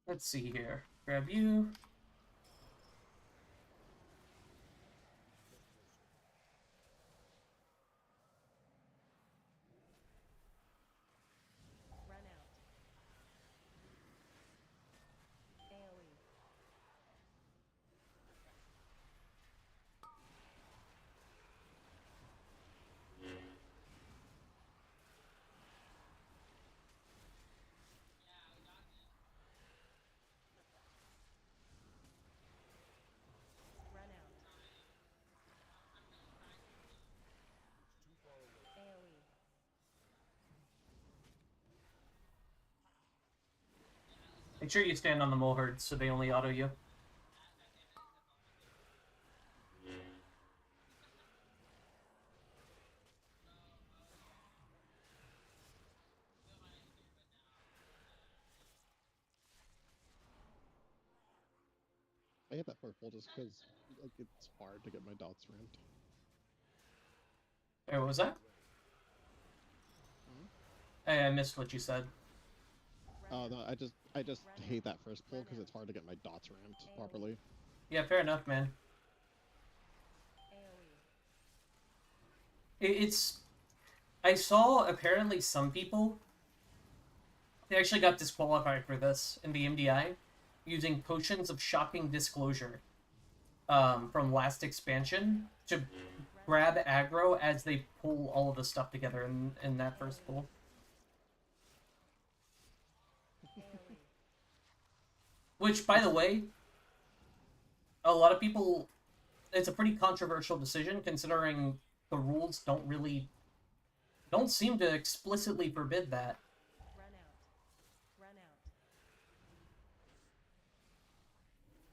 Let's see here. Grab you. Run out. AoE. Run out. AoE. Make sure you stand on the mole herd so they only auto you. I hit that purple just because like it's hard to get my dots rammed. Hey, what was that? Hmm? Hey, I missed what you said. Oh no, I just hate that first pull because it's hard to get my dots rammed properly. Yeah, fair enough, man. AoE. It's... I saw, apparently, some people... They actually got disqualified for this in the MDI using Potions of Shocking Disclosure from last expansion to grab aggro as they pull all of the stuff together in that first pull. AoE. Which, by the way, a lot of people... It's a pretty controversial decision considering the rules don't seem to explicitly forbid that. Run out. Run out.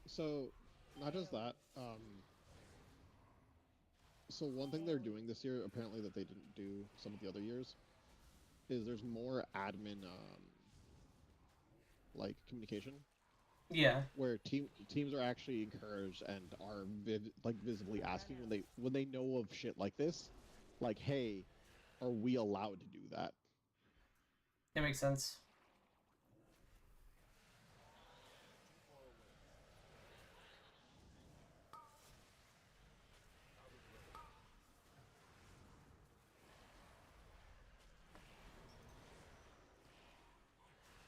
So, not just AoE. that. So one thing they're doing this year, apparently that they didn't do some of the other years, is there's more admin like communication Yeah. where teams are actually encouraged and are like visibly asking when they know of shit like this, like, hey, are we allowed to do that? That makes sense.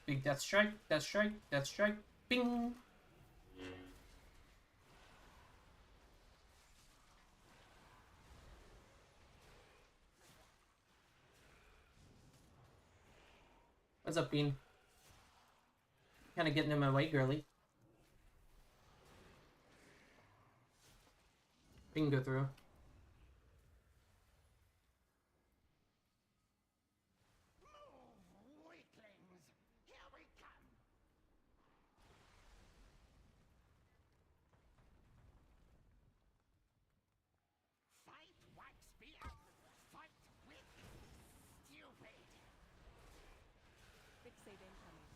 Big Death Strike, Death Strike, Death Strike, bing! What's up, Bean? Kinda getting in my way, girly. Bing go through. Fixate incoming.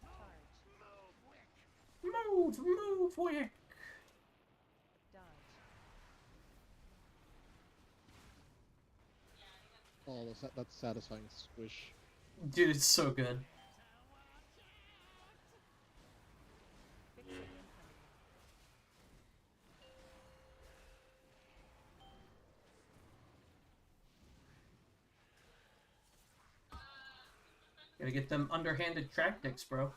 Charge. Move, quick! Dodge. Oh, that's satisfying squish. Dude, it's so good. Fixate incoming. Gotta get them underhanded tactics, bro. Charge.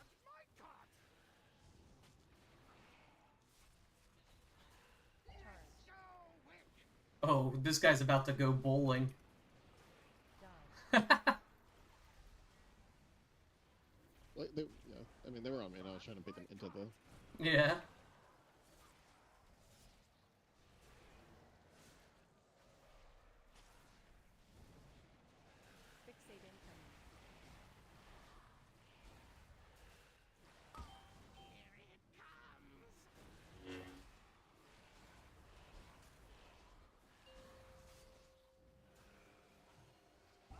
Oh, this guy's about to go bowling. Dodge. Like yeah, I mean they were on me, and I was trying to bait them into the. Yeah. Fixate incoming. Charge.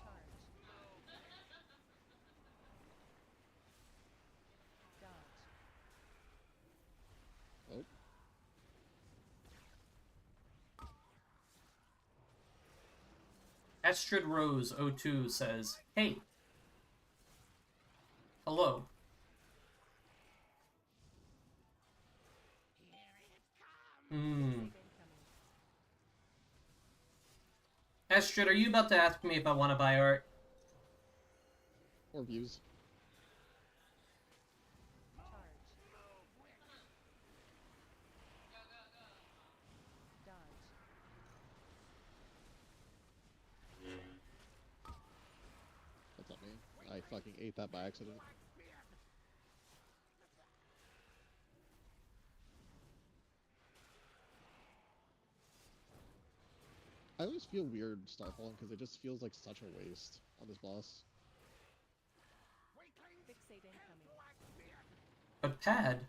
Astrid Rose 02 says, "Hey, hello." Hmm. Save incoming. Astrid, are you about to ask me if I want to buy art? Or views. Charge. Dodge. That's not me. I fucking ate that by accident. I always feel weird Starfalling because it just feels like such a waste on this boss. Fixate incoming. But Pad,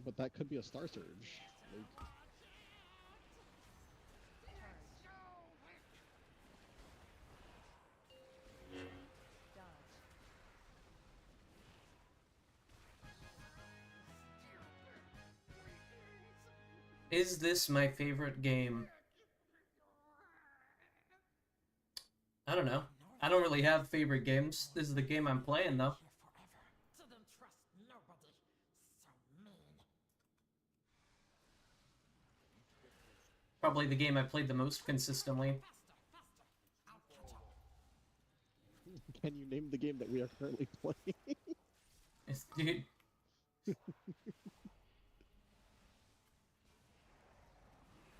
But that could be a Star Surge. Like, Charge. Dodge. is this my favorite game? I don't know. I don't really have favorite games. This is the game I'm playing, though. So don't trust nobody. So mean. Probably the game I played the most consistently. Faster, faster. I'll catch up. can you name the game that we are currently playing? Dude.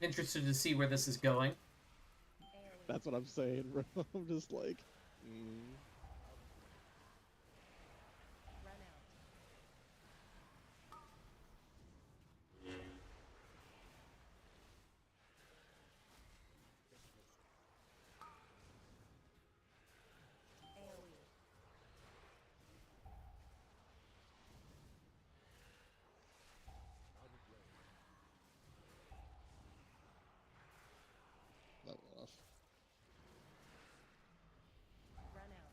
Interested to see where this is going. AoE. That's what I'm saying, bro. I'm just like, Run out. AoE. that went off. Run out.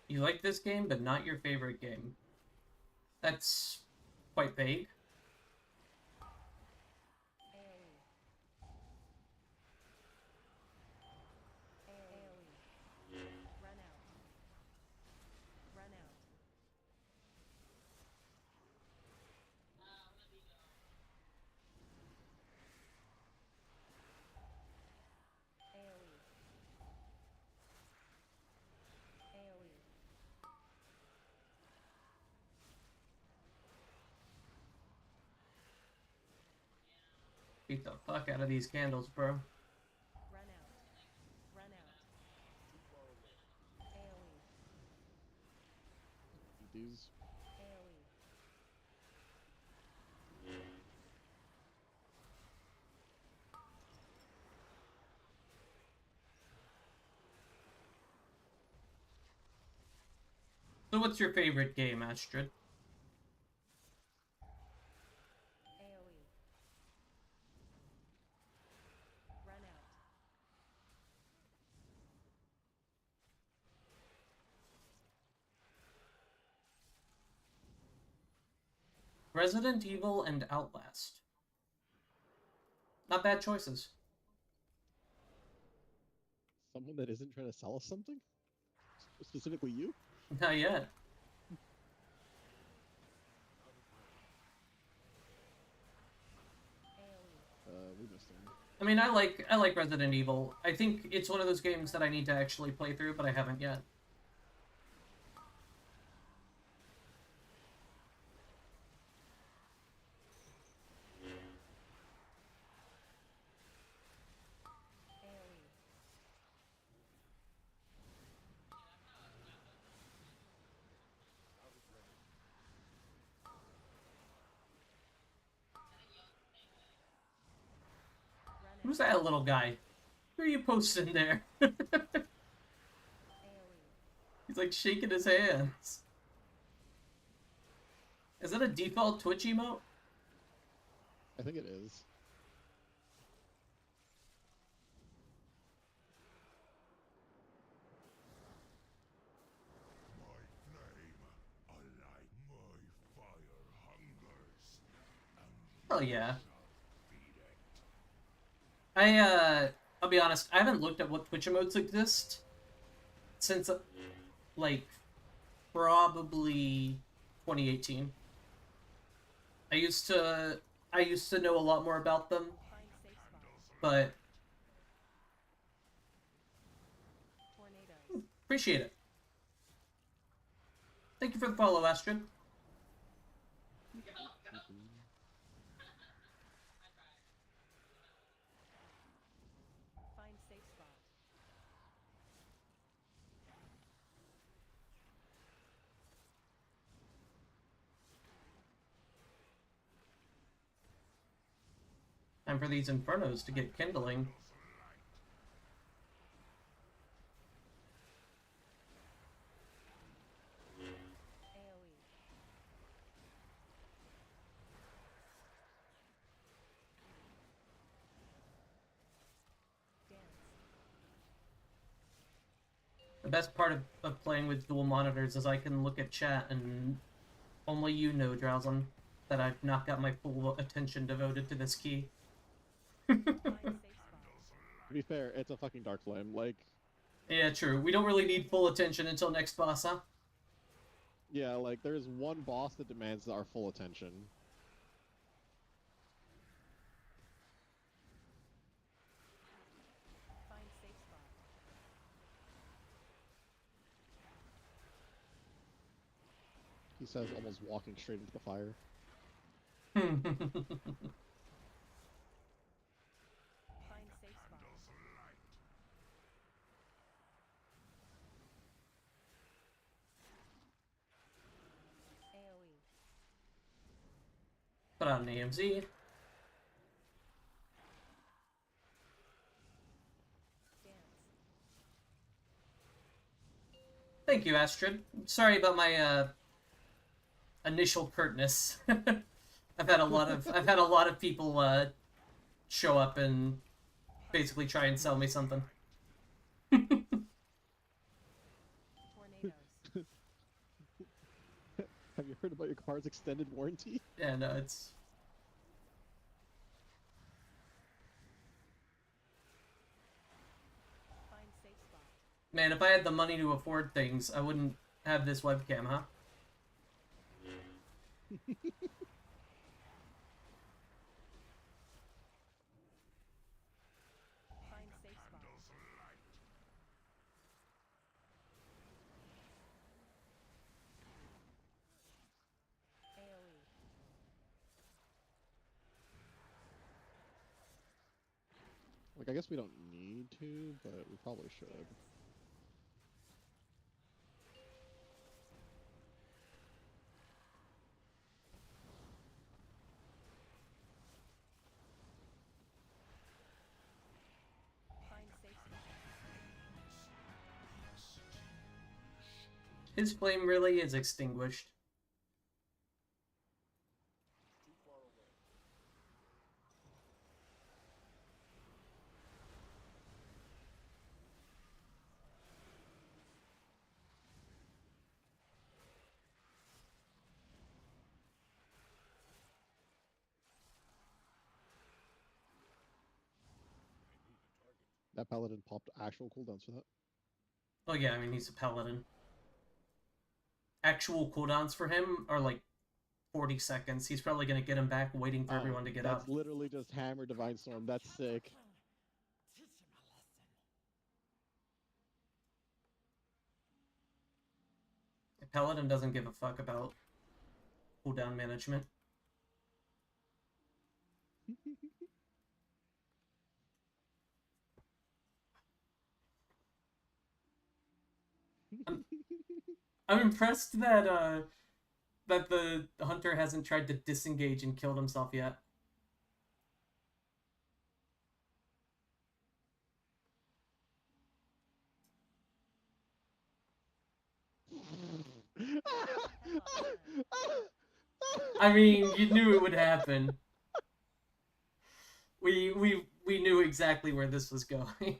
You like this game, but not your favorite game. That's quite vague. AoE. AoE. Run out. Run out. AoE. AoE. Beat the fuck out of these candles, bro. Run out. Run out. AoE. Eat these. AoE. So what's your favorite game, Astrid? AoE. Run out. Resident Evil and Outlast. Not bad choices. Someone that isn't trying to sell us something? Specifically you? Not yet. AoE. We missed him. I mean, I like Resident Evil. I think it's one of those games that I need to actually play through, but I haven't yet. AoE. Run Who's out. that little guy? Who are you posting there? AoE. He's like shaking his hands. Is that a default Twitch emote? I think it is. My flame Oh yeah. I'll be honest, I haven't looked at what Twitch emotes exist since, like, probably 2018. I used to know a lot more about them, Find safe spot. but Tornadoes. appreciate it. Thank you for the follow, Astrid. Find safe spot. Time for these infernos to get kindling. AoE. Dance. The best part of playing with dual monitors is I can look at chat and only you know, Drowsen, that I've not got my full attention devoted to this key. Find safe spot. To be fair, it's a fucking Dark Flame. Like, Yeah, true. We don't really need full attention until next boss, huh? yeah, like there's one boss that demands our full attention. Find safe spot. He says, almost walking straight into the fire. Find safe spot. AoE. Put out an AMZ. Dance. Thank you, Astrid. Sorry about my initial curtness. I've had a lot of people show up and basically try and sell me something. Tornadoes. Have you heard about your car's extended warranty? Yeah, no, it's Find safe spot. man. If I had the money to afford things, I wouldn't have this webcam, huh? Find safe spot. AoE. Like, I guess we don't need to, but we probably should. Find safe spot. His flame really is extinguished. That paladin popped actual cooldowns for that. Oh yeah, I mean he's a paladin. Actual cooldowns for him are like 40 seconds. He's probably gonna get him back waiting for everyone to get that's up. literally just Hammer Divine Storm. That's sick. Teach him a lesson. Paladin doesn't give a fuck about cooldown management. I'm impressed that that the hunter hasn't tried to disengage and killed himself yet. I mean, you knew it would happen. We knew exactly where this was going.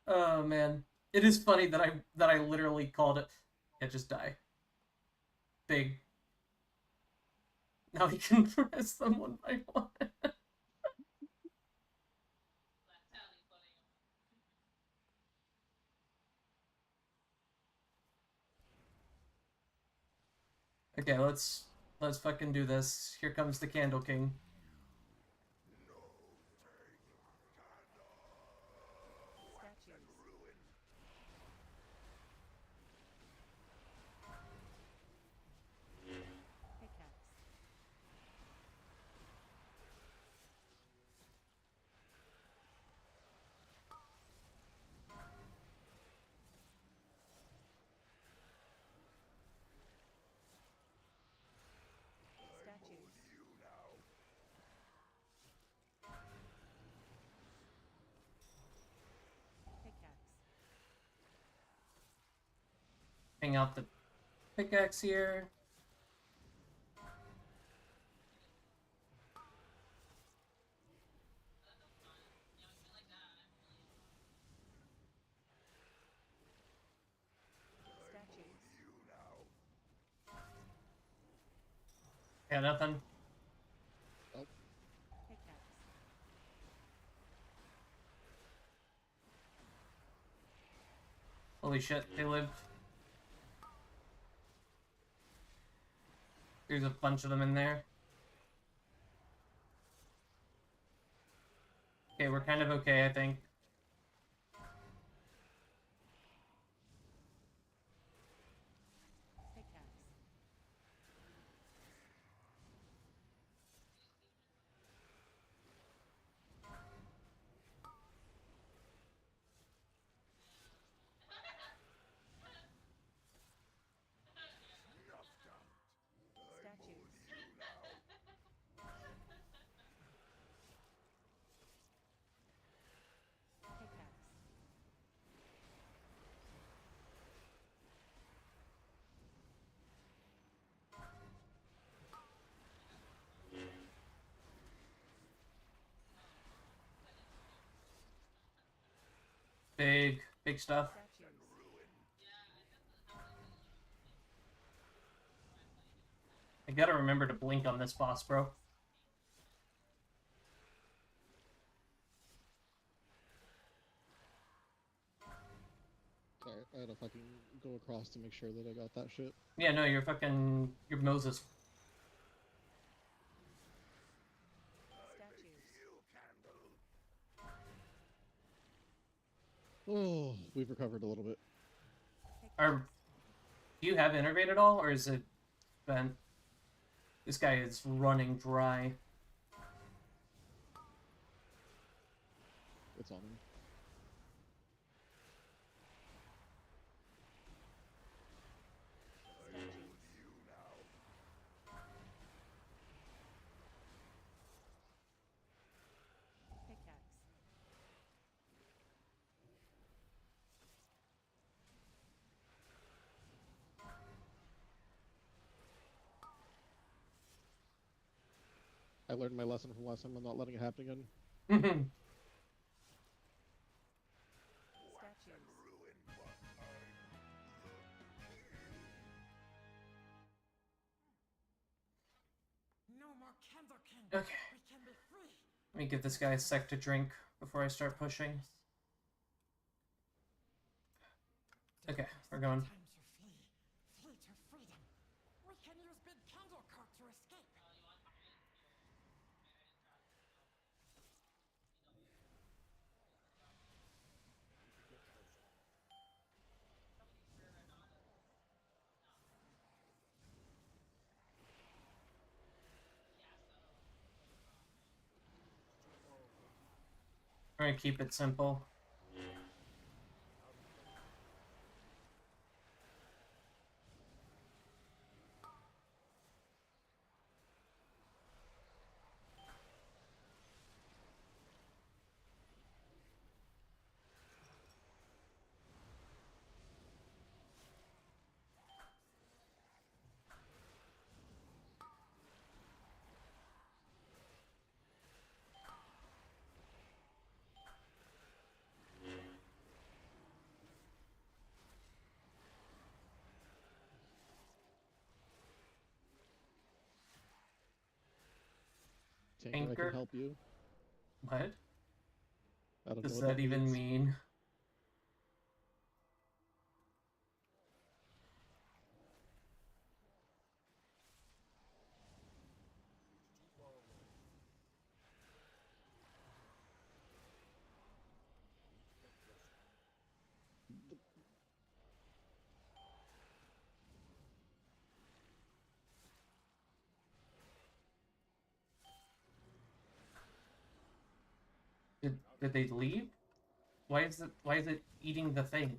Oh man, it is funny that I literally called it. Yeah, just die. Big, Now we can press them one by one. Okay, let's fucking do this. Here comes the Candle King. Statues. Pickaxe. Statues. Pickaxe. Hang out the pickaxe here. Statues. Yeah, nothing. Pickaxe. Holy shit, they lived. There's a bunch of them in there. Okay, we're kind of okay, I think. Pickaxe. Statues. Pickaxe. Big stuff. Statues. I gotta remember to blink on this boss, bro. Sorry, I had to fucking go across to make sure that I got that shit. Yeah, no, you're Moses. Statues. Oh, we've recovered a little bit. Do you have Innervate at all, or is it bent? This guy is running dry. It's on him. Statues. Pickaxe. I learned my lesson from last time. I'm not letting it happen again. Statues. No more Candle King. Okay. We can be free. Let me give this guy a sec to drink before I start pushing. Okay, we're going. Time to flee. Flee to freedom. We can use Big Candle Cock to escape. We're gonna keep it simple. I Anchor? can help you. What I don't know does what that even means. mean? Did they leave? Why is it eating the thing?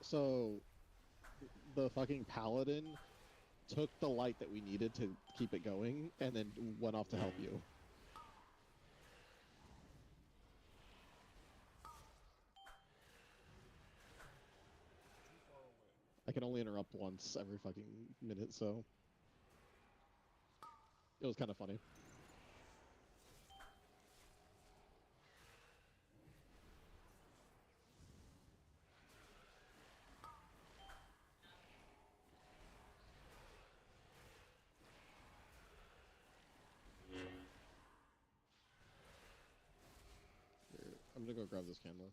So, the fucking paladin took the light that we needed to keep it going, and then went off to help you. I can only interrupt once every fucking minute, so it was kind of funny. Here, I'm gonna go grab this candle.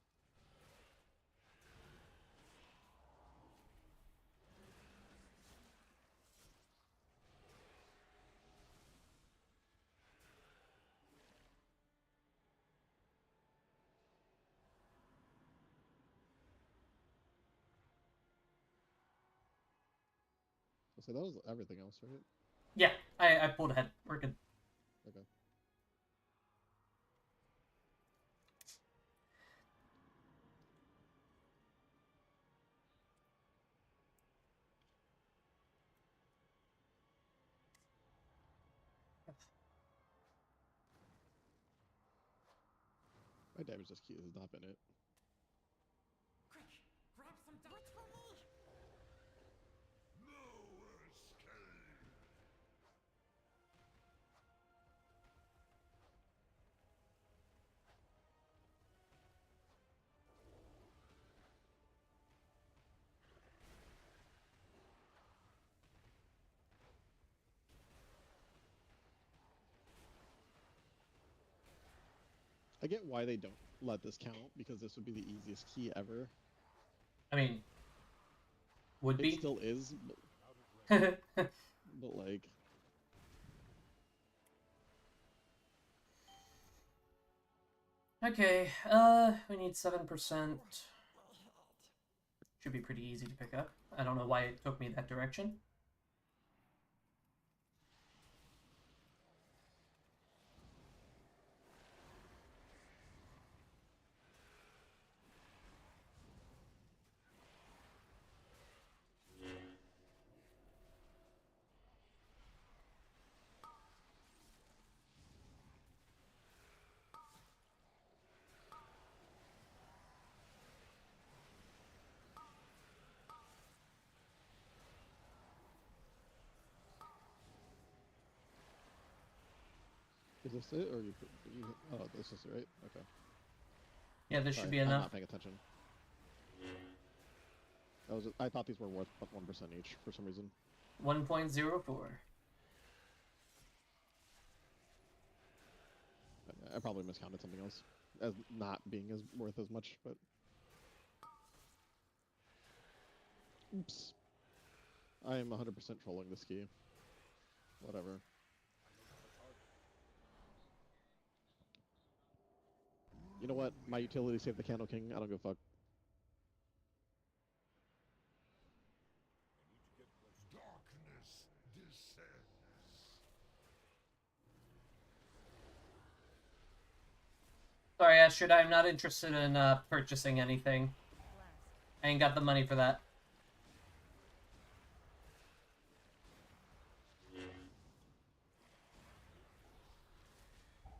So that was everything else, right? Yeah, I pulled ahead. We're good. Okay. My damage just key has not been it. Quick, grab some dirt for me. I get why they don't let this count, because this would be the easiest key ever. I mean, would It be. still is, but like, Okay, we need 7%. Should be pretty easy to pick up. I don't know why it took me that direction. is this it, or oh, this is it, right? Okay. Yeah, this should Sorry, be I'm enough. not paying attention. I thought these were worth 1% each for some reason. 1.04. I probably miscounted something else as not being as worth as much, but oops. I am 100% trolling this key. Whatever. You know what? My utility saved the Candle King. I don't give a fuck. Darkness descends. Sorry, Astrid, I'm not interested in purchasing anything. Blast. I ain't got the money for that.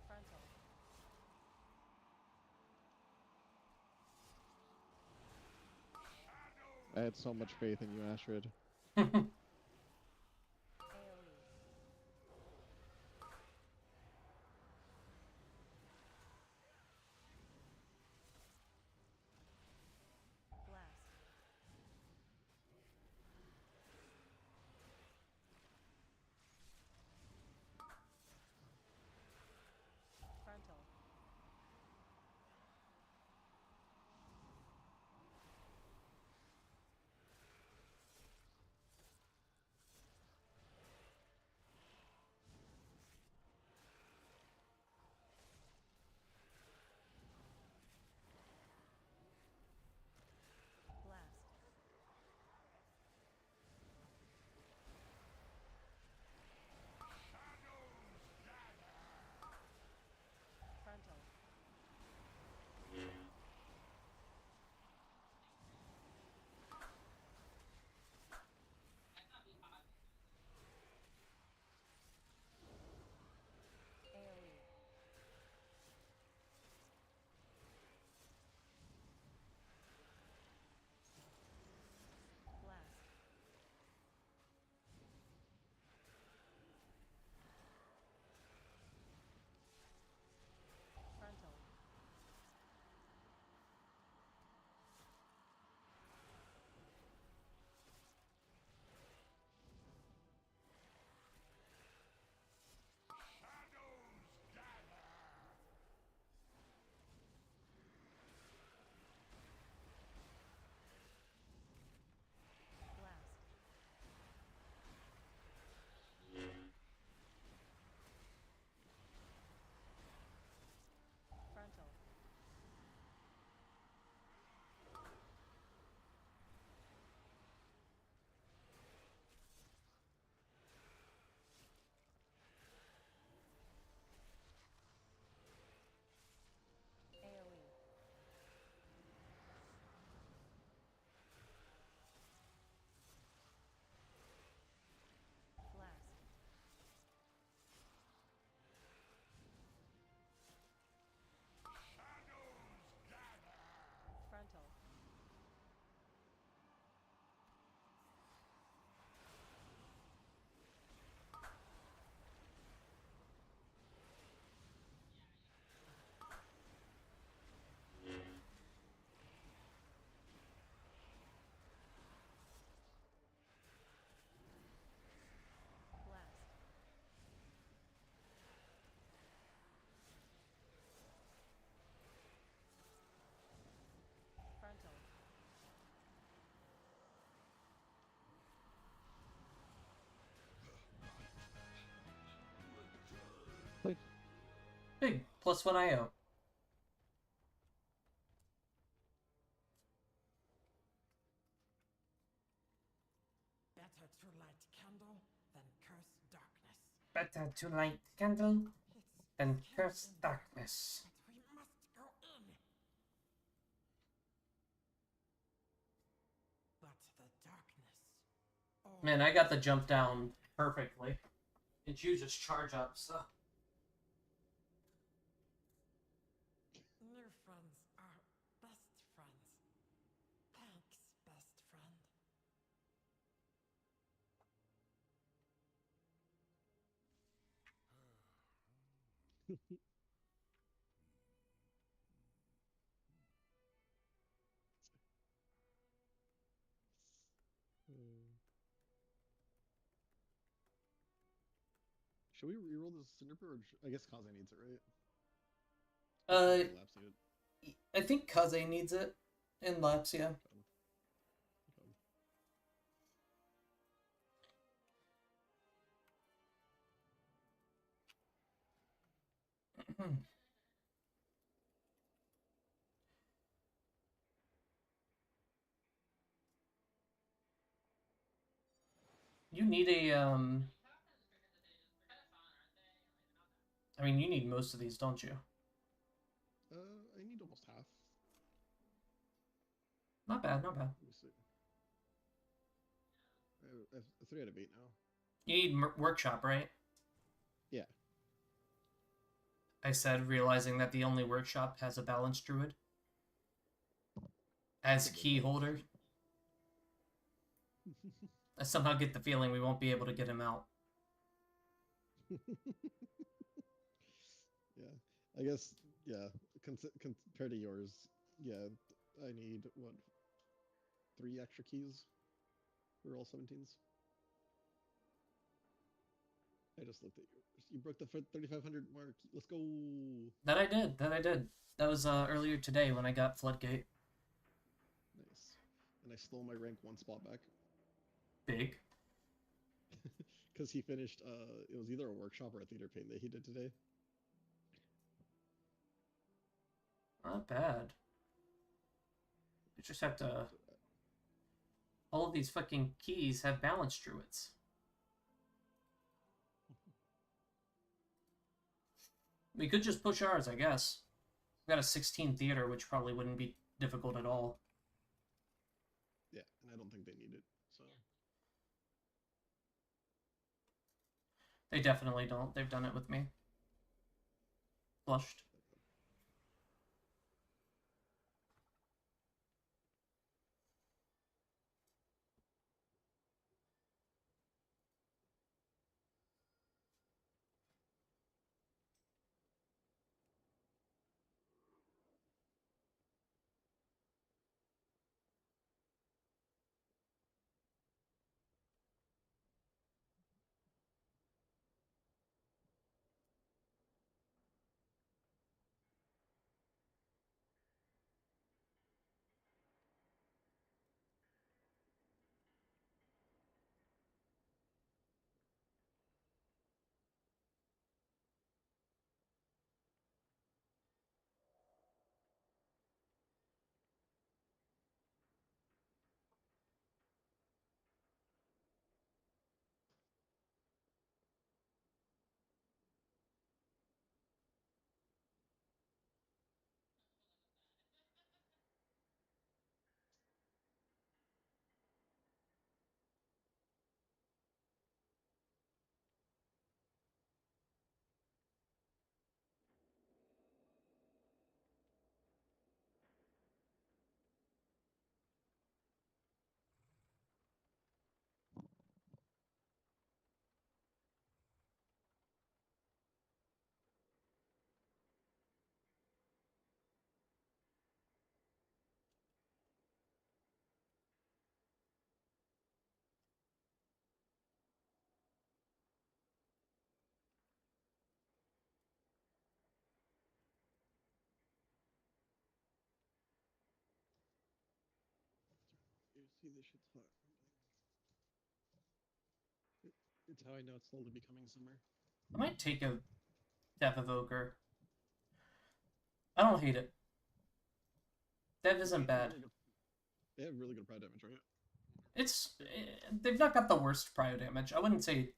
Frontal. I had so much faith in you, Astrid. AoE. Blast. +1 IO. Better to light candle than curse darkness. Better to light candle It's than scary curse in there, darkness. but we must go in. But the darkness. Oh, Man, I got the jump down perfectly. And you just charge up, so. new friends are best friends. Thanks, best friend. Should we reroll this Cinderper? Or I guess Kaze needs it, right? Uh, Lapse it. I think Kaze needs it in laps, yeah. Okay. You need a, I mean, you need most of these, don't you? I need almost half. Not bad, not bad. Let me see. I have 3 out of 8 now. You need workshop, right? Yeah. I said, realizing that the only workshop has a balanced druid as key holder. I somehow get the feeling we won't be able to get him out. Yeah. I guess, yeah. Compared to yours, yeah, I need, what, 3 extra keys for all 17s? I just looked at yours. You broke the 3,500 mark. Let's go. That I did. That I did. That was earlier today when I got Floodgate. Nice. And I stole my rank 1 spot back. Big. Because he finished, it was either a workshop or a theater paint that he did today. Not bad. You just have to... All of these fucking keys have balanced druids. We could just push ours, I guess. We got a 16 theater, which probably wouldn't be difficult at all. Yeah, and I don't think they need it, so... They definitely don't. They've done it with me. Flushed. You see, this shit's hot. It's how I know it's slowly becoming summer. I might take a Death Evoker. I don't hate it. Dev isn't bad. They have really good prio damage, right? They've not got the worst prio damage. I wouldn't say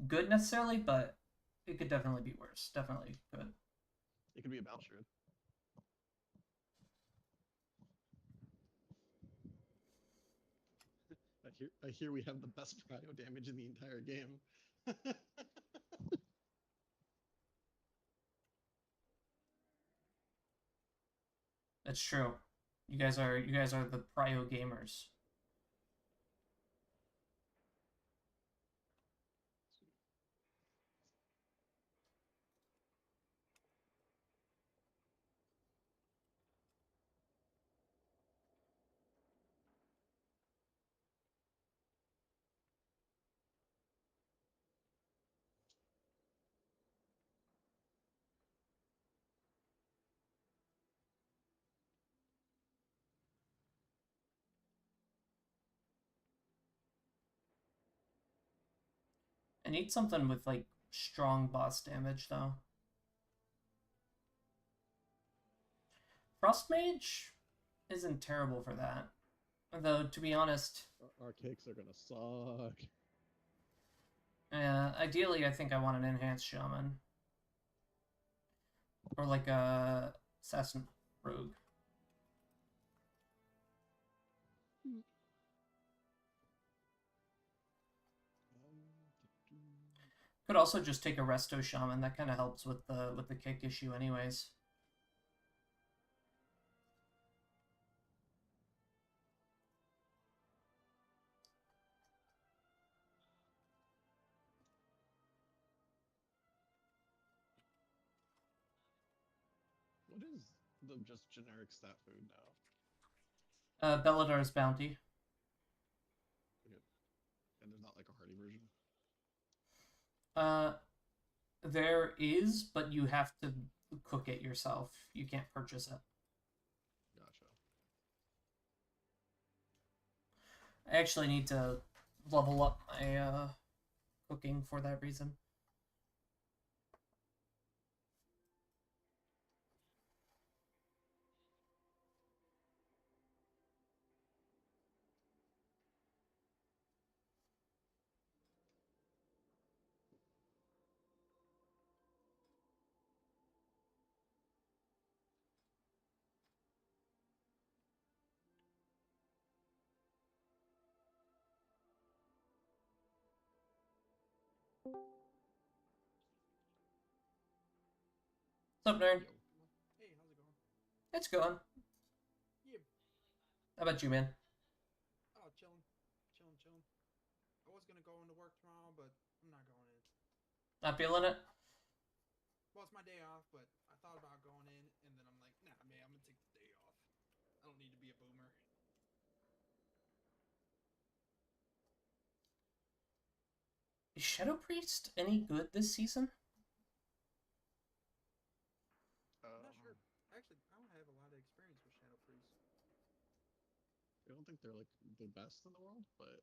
good necessarily, but it could definitely be worse. Definitely good. It could be a Balshard. I hear we have the best prio damage in the entire game. That's true. You guys are the prio gamers. I need something with like strong boss damage though. Frost Mage isn't terrible for that. Though to be honest, Our cakes are gonna suck. ideally I think I want an enhanced shaman. Or like a assassin rogue. Could also just take a resto shaman. That kind of helps with the kick issue, anyways. What is the just generic stat food now? Belladar's Bounty. Okay. And there's not like a hearty version. There is, but you have to cook it yourself. You can't purchase it. Gotcha. I actually need to level up my cooking for that reason. What's up, nerd? Yo. Hey, how's it going? It's going. Yeah. How about you, man? Oh, chilling. Chilling. I was gonna go into work tomorrow, but I'm not going in. Not feeling it? Well, it's my day off, but I thought about going in, and then I'm like, nah, man, I'm gonna take the day off. I don't need to be a boomer. Is Shadow Priest any good this season? I'm not sure. Actually, I don't have a lot of experience with Shadow Priest. I don't think they're like the best in the world, but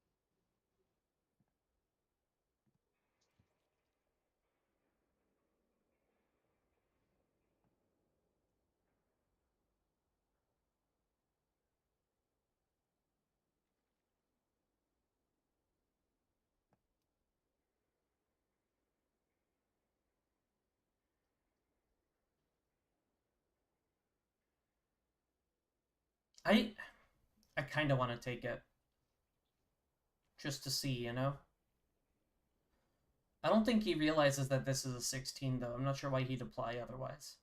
I kind of want to take it. Just to see, you know? I don't think he realizes that this is a 16, though. I'm not sure why he'd apply otherwise.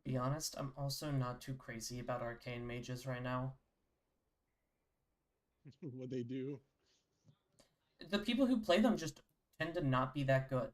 Be honest, I'm also not too crazy about arcane mages right now. What they do. The people who play them just tend to not be that good.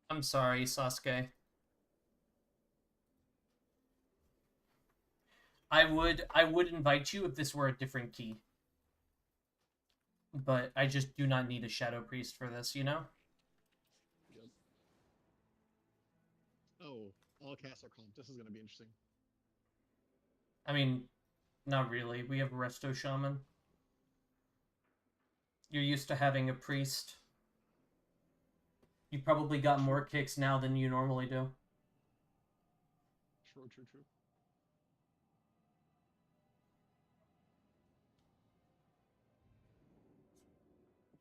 I'm sorry, Sasuke. I would invite you if this were a different key. But I just do not need a Shadow Priest for this, you know? Yep. Oh, all casts are comp. This is gonna be interesting. I mean, not really. We have Resto Shaman. You're used to having a priest. You probably got more kicks now than you normally do. True, true, true.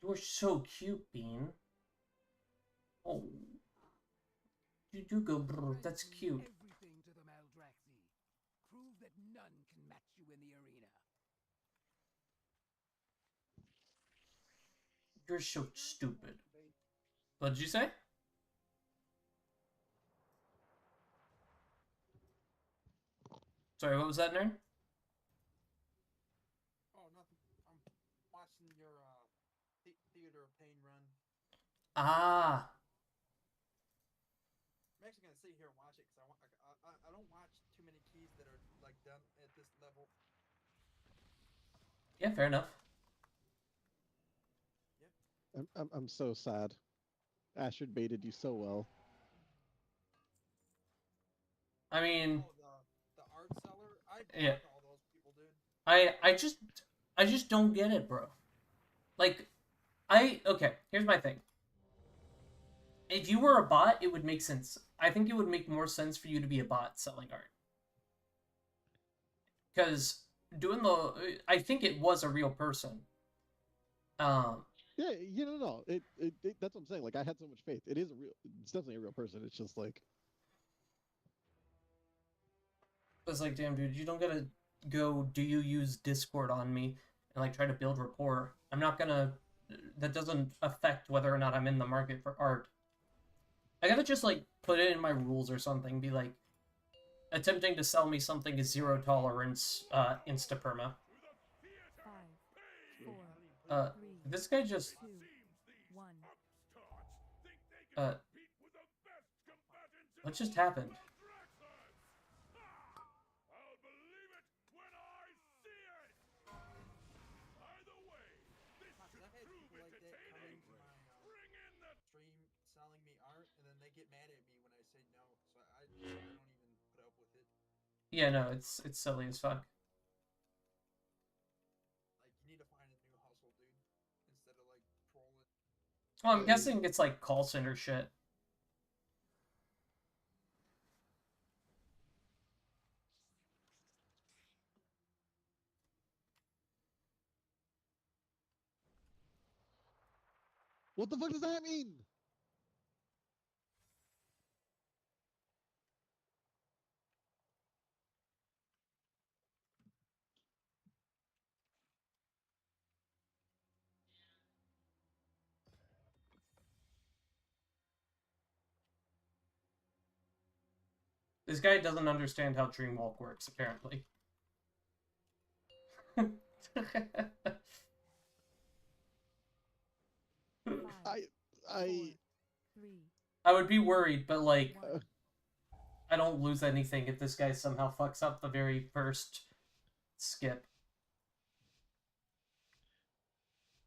You're so cute, Bean. Oh. You do go brr, that's cute. Everything to the Maldraxi. Prove that none can match you in the arena. You're so stupid. What did you say? Sorry, what was that, nerd? Oh, nothing. I'm watching your Theater of Pain run. Ah. I'm actually gonna sit here and watch it because I don't watch too many keys that are like done at this level. Yeah, fair enough. I'm so sad. Astrid baited you so well. I mean, Oh, the art seller. I Yeah. block all those people, dude. I just don't get it, bro. Like, okay, here's my thing. If you were a bot, it would make sense. I think it would make more sense for you to be a bot selling art. Because I think it was a real person. Yeah, no. That's what I'm saying. Like, I had so much faith. It's definitely a real person. It's just like, It's like, damn, dude, you don't gotta go, do you use Discord on me and like try to build rapport. I'm not gonna, that doesn't affect whether or not I'm in the market for art. I gotta just like put it in my rules or something, be like, attempting to sell me something is 0 tolerance, insta-perma. 5, 4, Uh, 3, this guy just, 2, 1. what just happened? I'll believe it when I see it! Either way, this I've should had prove people like that come entertaining. into my Bring in the stream selling me art, and then they get mad at me when I say no. So I don't even put up with it. Yeah, no, it's silly as fuck. Like Well, I'm guessing it's like call center shit. What the fuck does that mean? This guy doesn't understand how Dreamwalk works, apparently. Five, I three, I would be worried, but like, one. I don't lose anything if this guy somehow fucks up the very first skip.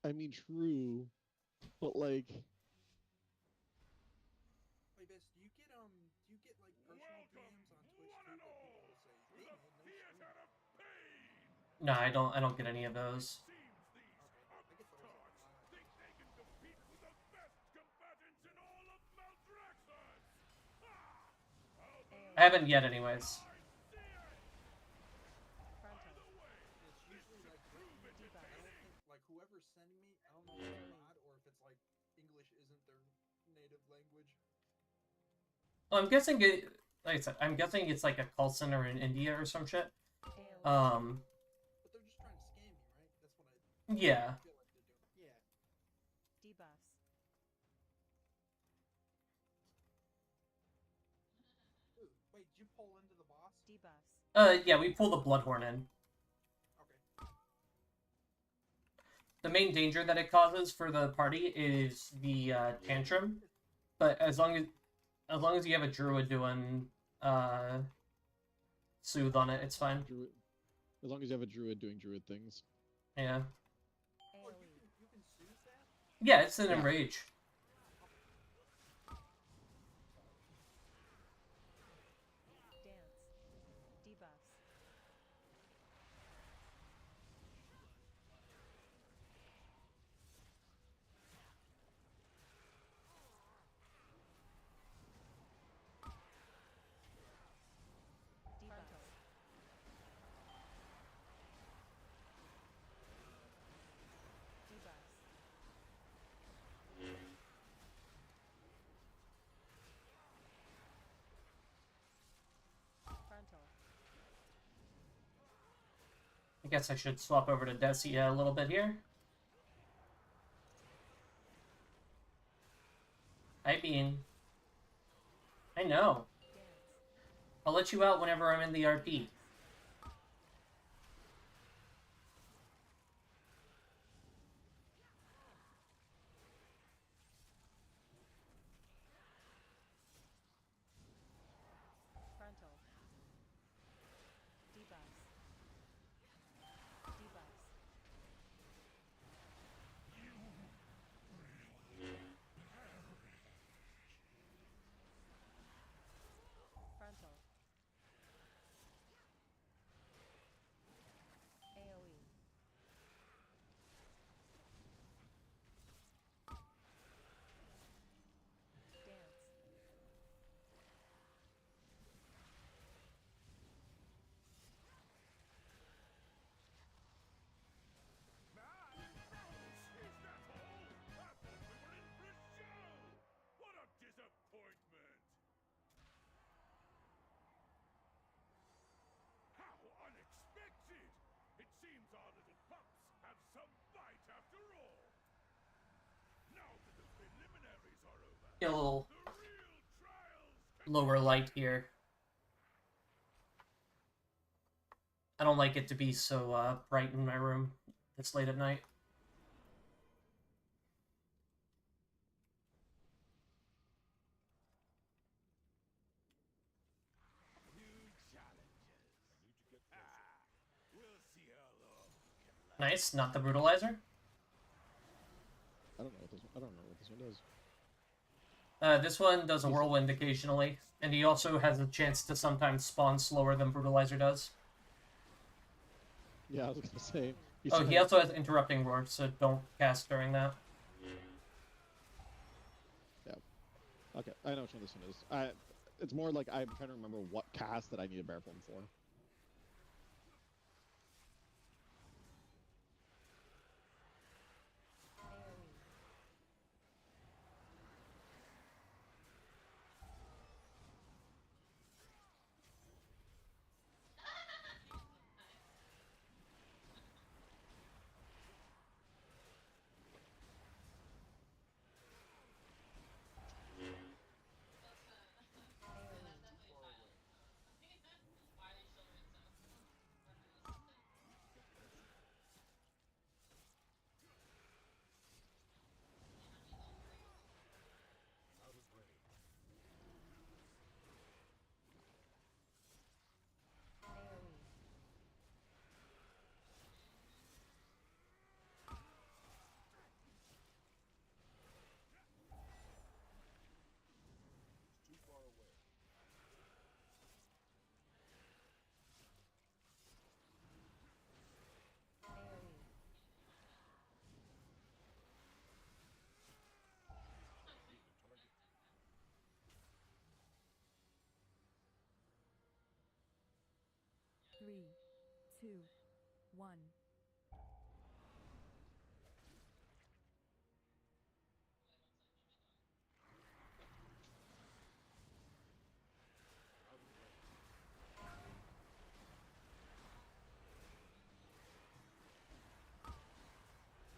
I mean true, but like Wait, Bitch, do you get like personal DMs on Twitch too? That people will say, "Hey man, no Theater screw." of pain. No, I don't get any of those. Seems these Okay, I get those a upstarts lot. think they can compete with the best combatants in all of Maldraxxus. Ha! How the I haven't yet, anyways. I see it. By the way, It's usually like I don't think like whoever's sending me, I don't know if it's a bot or if it's like English isn't their native language. Well, I'm guessing it. Like I said, I'm guessing it's like a call center in India or some shit. AoE. But they're just trying to scam you, right? That's what I Yeah. feel like they're doing. Yeah. Debuffs. Ooh, wait, did you pull into the boss? Debuffs. Yeah, we pull the Bloodhorn in. Okay. The main danger that it causes for the party is the tantrum, but as long as you have a druid doing soothe on it, it's fine. druid, as long as you have a druid doing druid things. Yeah, Oh, AoE. you can soothe that? yeah, it's an Yeah. enrage. Dance. Debuffs. Debuffs. Debuffs. Frontal. I guess I should swap over to Desia a little bit here. Hi, Bean. I know. Dance. I'll let you out whenever I'm in the RP. Frontal. Debuffs. Debuffs. Frontal. AoE. Dance. Is that all? I thought we were in for a show. What a disappointment. How unexpected. It seems our little pups have some bite after all. Now that the preliminaries are over, Get a little the real trials can lower light here. I don't like it to be so bright in my room this late at night. new challenges. We'll see how long we can last. Nice, not the brutalizer. I don't know what this one does. This one does a whirlwind occasionally, and he also has a chance to sometimes spawn slower than brutalizer does. Yeah, I was gonna say. Oh, he also has interrupting roar, so don't cast during that. Okay, I know which one this one is. It's more like I'm trying to remember what cast that I need a bear form for. AoE. Out of range. AoE. It's too far away. AoE. Need to target. Three, two, one. Out of range.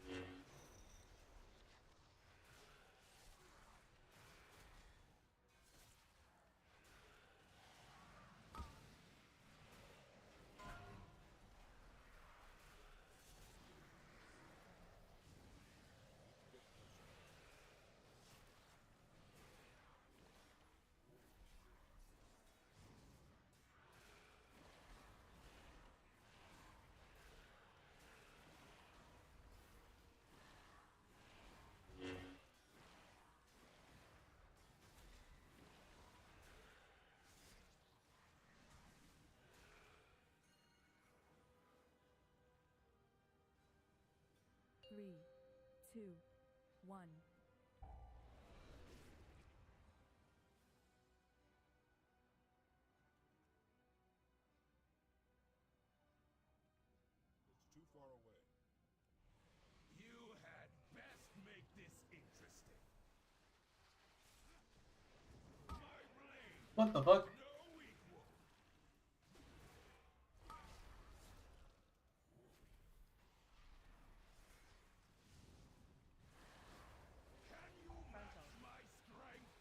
Need to get closer. Three, two, one. It's too far away. You had best make this interesting. My blade, What the fuck? no equal. Can you match Frontal. my strength?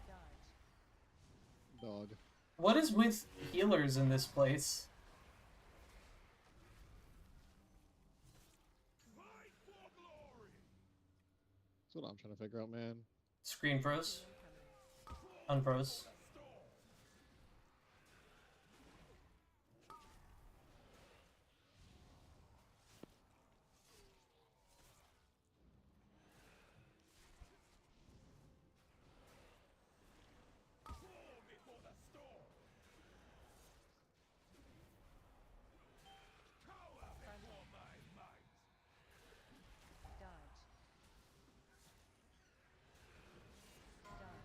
Dodge. Dog. What is with healers in this place? Fight for glory. That's what I'm trying to figure out, man. Screen froze. Incoming. Unfroze. Storm. Fall before the storm. Cower before my might. Dodge. Dodge.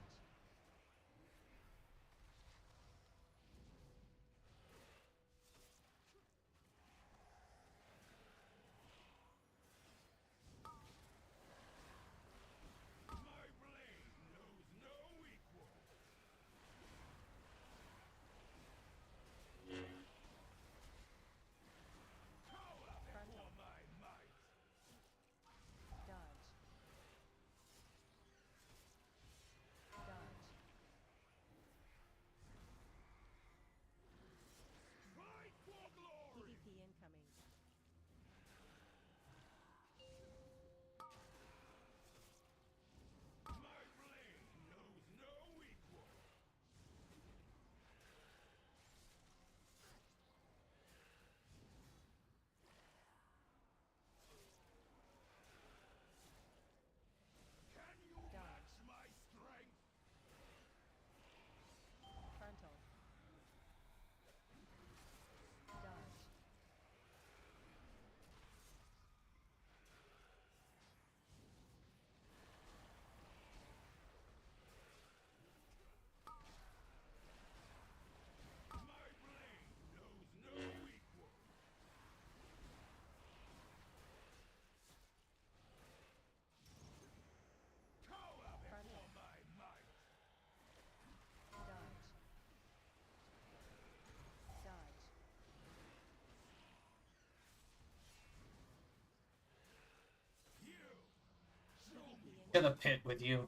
To the pit with you.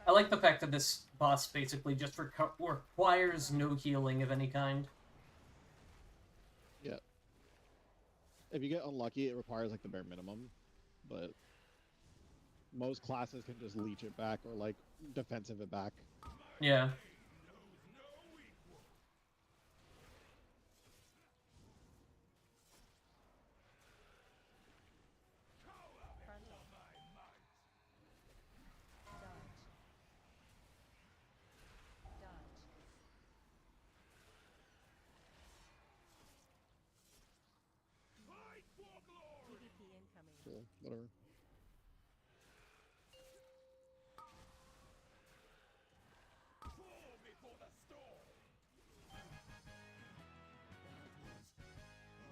I like the fact that this boss basically just requires no healing of any kind. Yeah. If you get unlucky, it requires like the bare minimum, but most classes can just leech it back or like defensive it back. Yeah. Frontal. Dodge. Dodge. PvP incoming. Cool, whatever.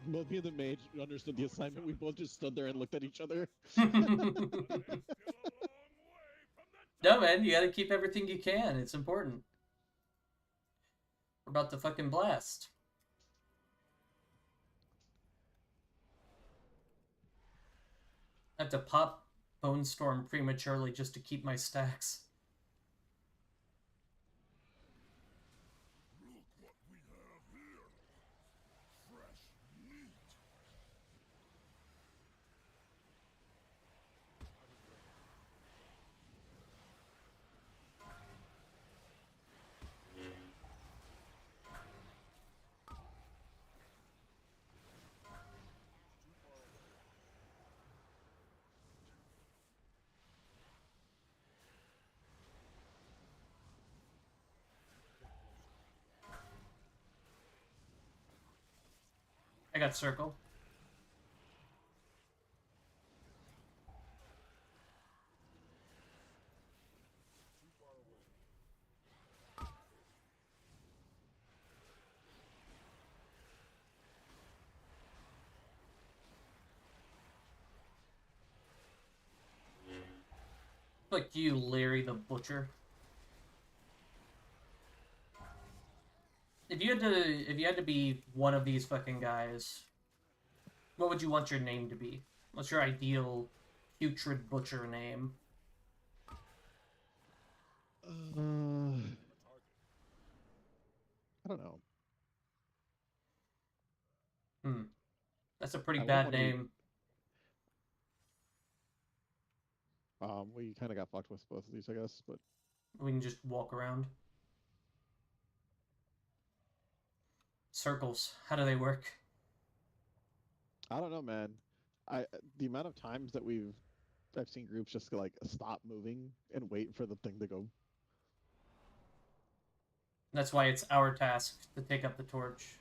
Both me and the mage understood the assignment. We both just stood there and looked at each other. No, man, you gotta keep everything you can. It's important. We're about to fucking blast. I have to pop Bone Storm prematurely just to keep my stacks. Look what we have here. Fresh meat. I got circle. Fuck you, Larry the Butcher. If you had to be one of these fucking guys, what would you want your name to be? What's your ideal putrid butcher name? I don't know. That's a pretty I wouldn't bad wanna be- name. We kind of got fucked with both of these, I guess, but We can just walk around. Circles. How do they work? I don't know, man. The amount of times that I've seen groups just like stop moving and wait for the thing to go. That's why it's our task to take up the torch.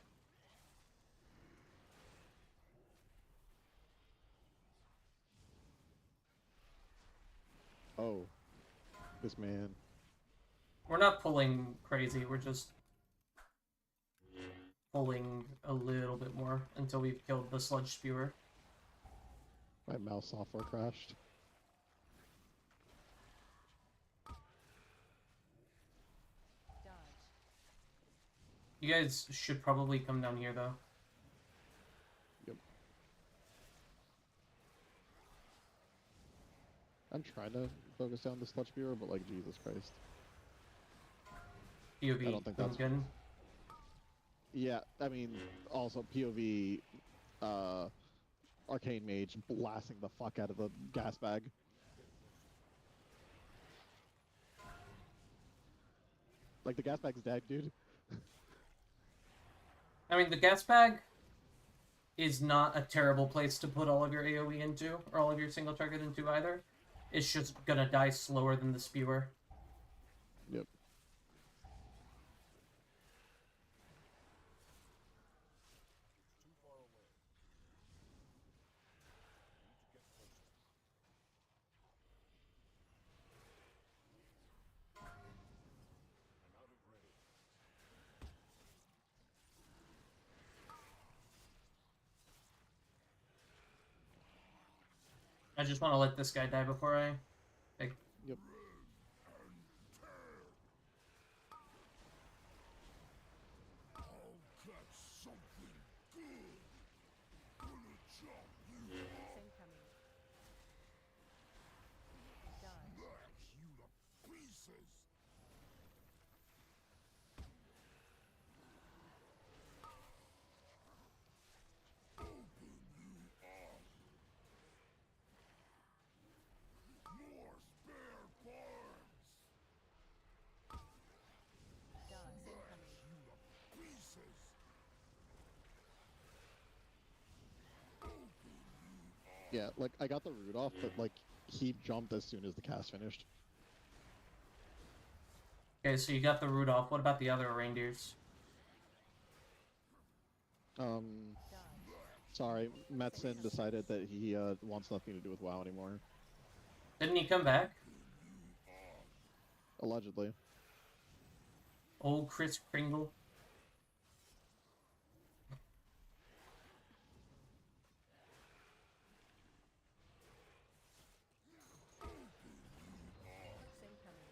Oh, this man. We're not pulling crazy, we're just pulling a little bit more until we've killed the sludge spewer. My mouse software crashed. Dodge. You guys should probably come down here, though. Yep. I'm trying to focus down the sludge spewer, but like Jesus Christ. POV. I don't think that's- good. Yeah, I mean, also POV, Arcane Mage blasting the fuck out of the gas bag. Like, the gas bag's dead, dude. I mean, the gas bag is not a terrible place to put all of your AoE into, or all of your single target into either. It's just gonna die slower than the spewer. Yep. I just want to let this guy die before I. Like, Yep. I'll catch something good. Gonna chop you Attacks incoming. Dodge. smash you to pieces. Open you up. More spare parts. Dodge incoming. You to pieces. Yeah, like I got the root off, but like he jumped as soon as the cast finished. okay, so you got the root off. What about the other reindeers? Um, Dodge. sorry, Metzen decided that he wants nothing to do with WoW anymore. Didn't he come back? Allegedly. Old Chris Kringle. Attacks incoming.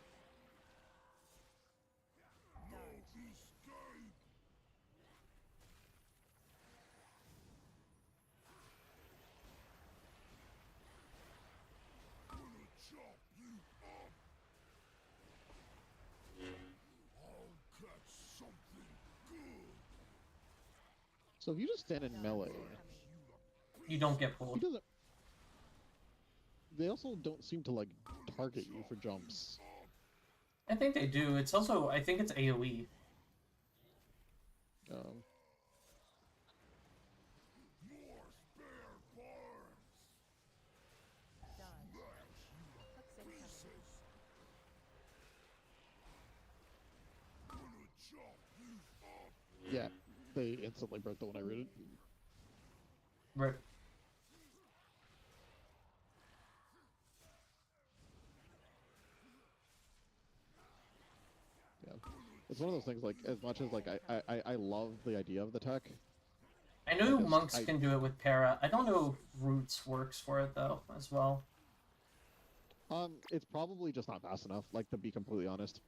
Dodge. Escape. Gonna chop you up. I'll catch something good. So if you just stand in melee, Incoming. You don't get he pulled. doesn't. They also don't seem to like target you for jumps. I think they do. It's also, I think it's AoE. More spare parts. Dodge. Hooks incoming. Pieces. Gonna chop you up. Yeah, they instantly broke the one I rooted. Right. Yeah, it's one of those things. Like as much as like I love the idea of the tech. I know Because monks I- can do it with para. I don't know if roots works for it though, as well. It's probably just not fast enough. Like to be completely honest.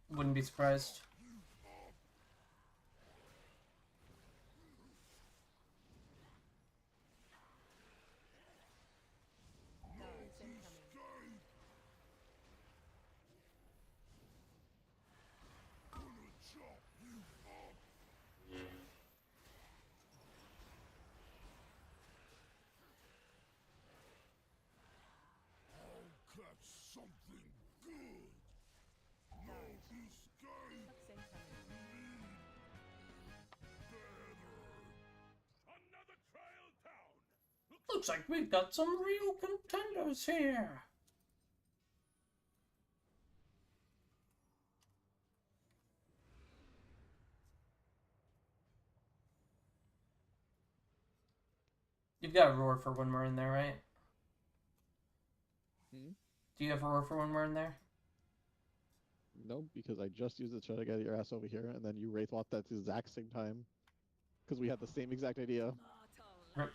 Wouldn't be surprised. Dodge incoming. Gonna chop you up. I'll catch something good. No escape. Hooks incoming. Better. Another trial down. Looks like we've got some real contenders here. You've got roar for when we're in there, right? Hmm? Do you have roar for when we're in there? No, because I just used it to try to get your ass over here, and then you Wraithwalked at the exact same time. Because we had the same exact idea. Rip.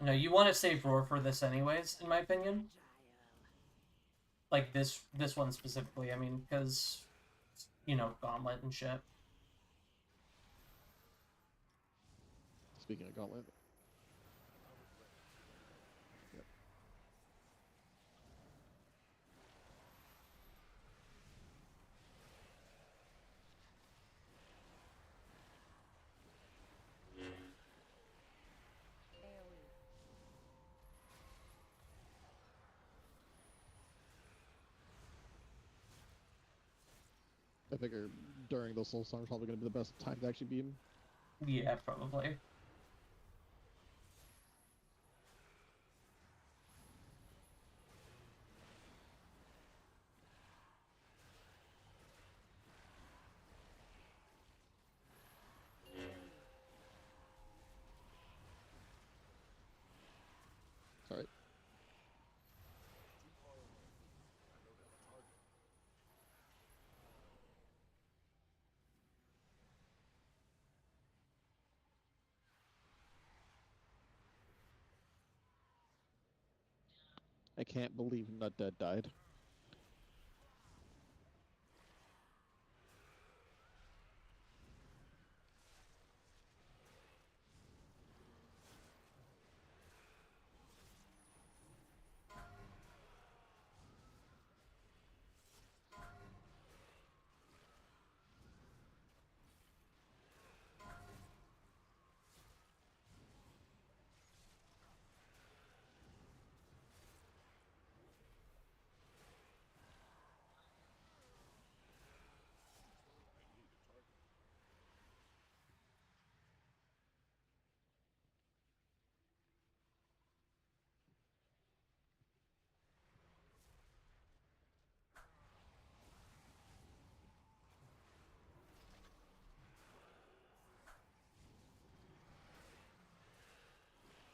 No, you want to save roar for this anyways, in my opinion. Like this one specifically. I mean, because you know, gauntlet and shit. Speaking of Gauntlet. Yep. AoE. I figure during those soul storms probably going to be the best time to actually beam. Yeah, probably. Sorry. I can't believe Nut Dead died.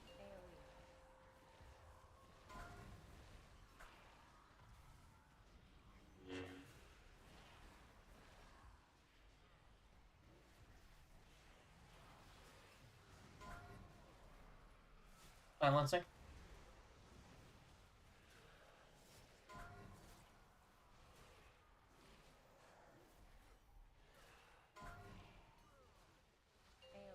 AoE. Silencing. AoE.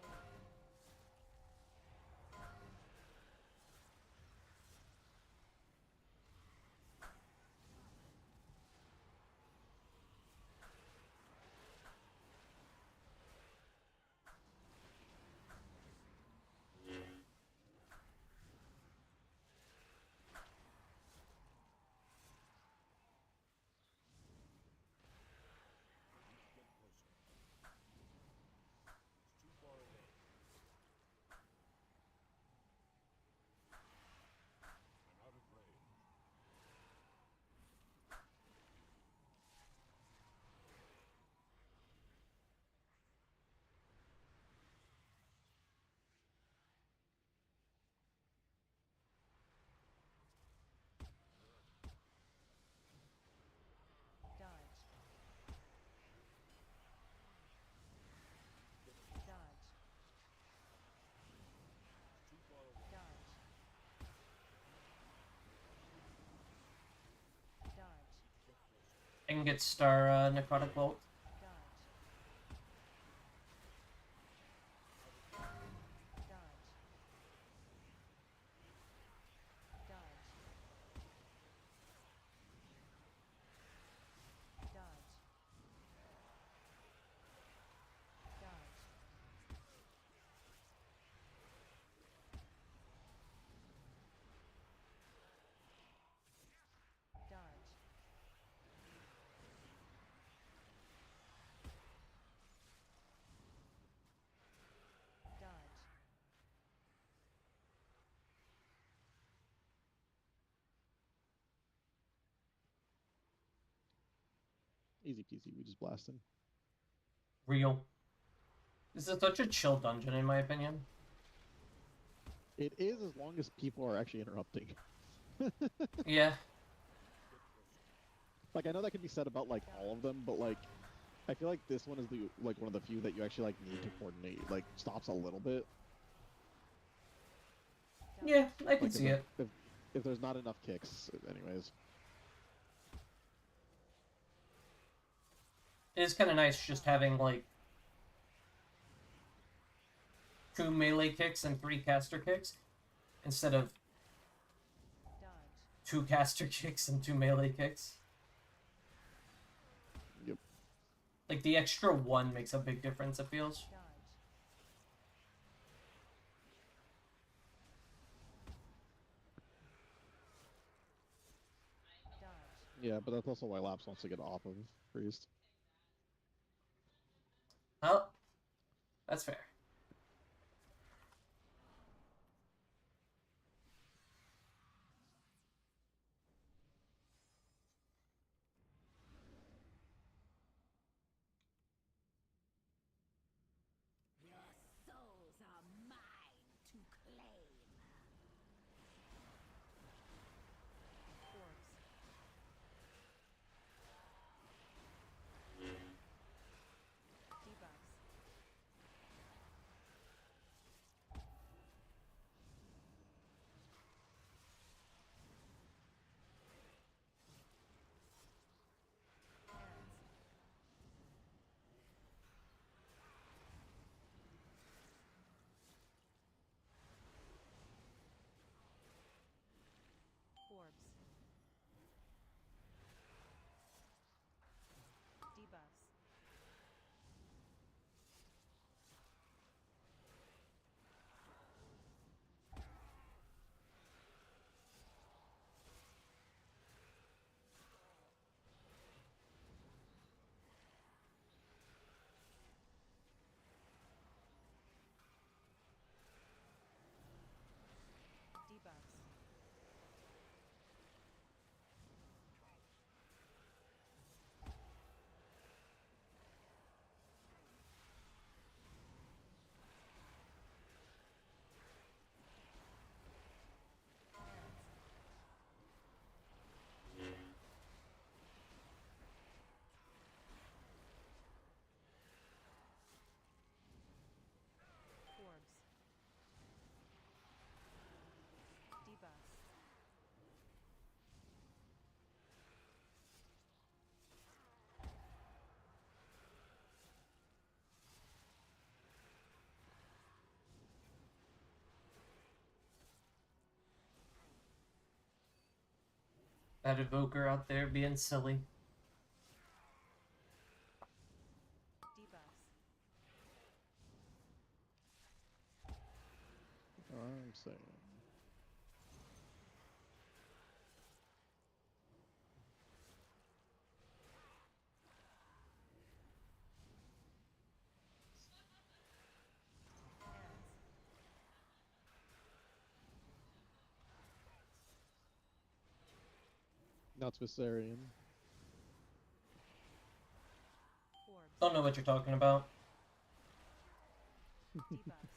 Get closer. It's too far away. I'm out of range. Dodge. Dodge. Too far away. Dodge. Dodge. Get closer. I can get Star Necrotic Bolt. Dodge. Dodge. Dodge. Dodge. Dodge. Dodge. Dodge. Easy peasy, we just blast him. Real. This is such a chill dungeon, in my opinion. It is as long as people are actually interrupting. Yeah. Like I know that can be said about like all of them, but like I feel like this one is the like one of the few that you actually like need to coordinate. Like stops a little bit. Yeah, I can Like see it. if there's not enough kicks, anyways. It is kind of nice just having, like, 2 melee kicks and 3 caster kicks, instead of Dodge. 2 caster kicks and 2 melee kicks. Yep. Like, the extra 1 makes a big difference, it feels. Dodge. Dodge. Yeah, but that's also why Laps wants to get off of Priest. Oh, that's fair. Your souls are mine to claim. Orbs. Debuffs. That evoker out there being silly. Debuffs. I'm saying. Ends. Not Viserion. Orbs. Don't know what you're talking about. Debuffs.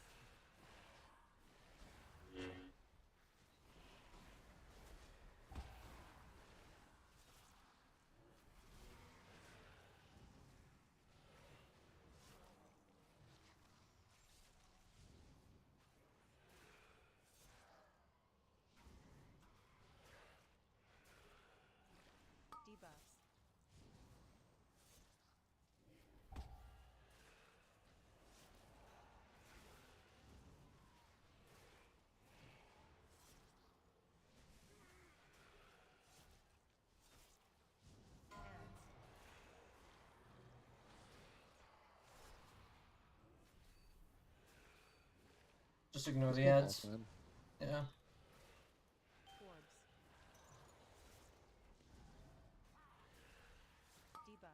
Debuffs. Ends. Just ignore Just the go ads. off, man. Yeah. Orbs. Debuffs.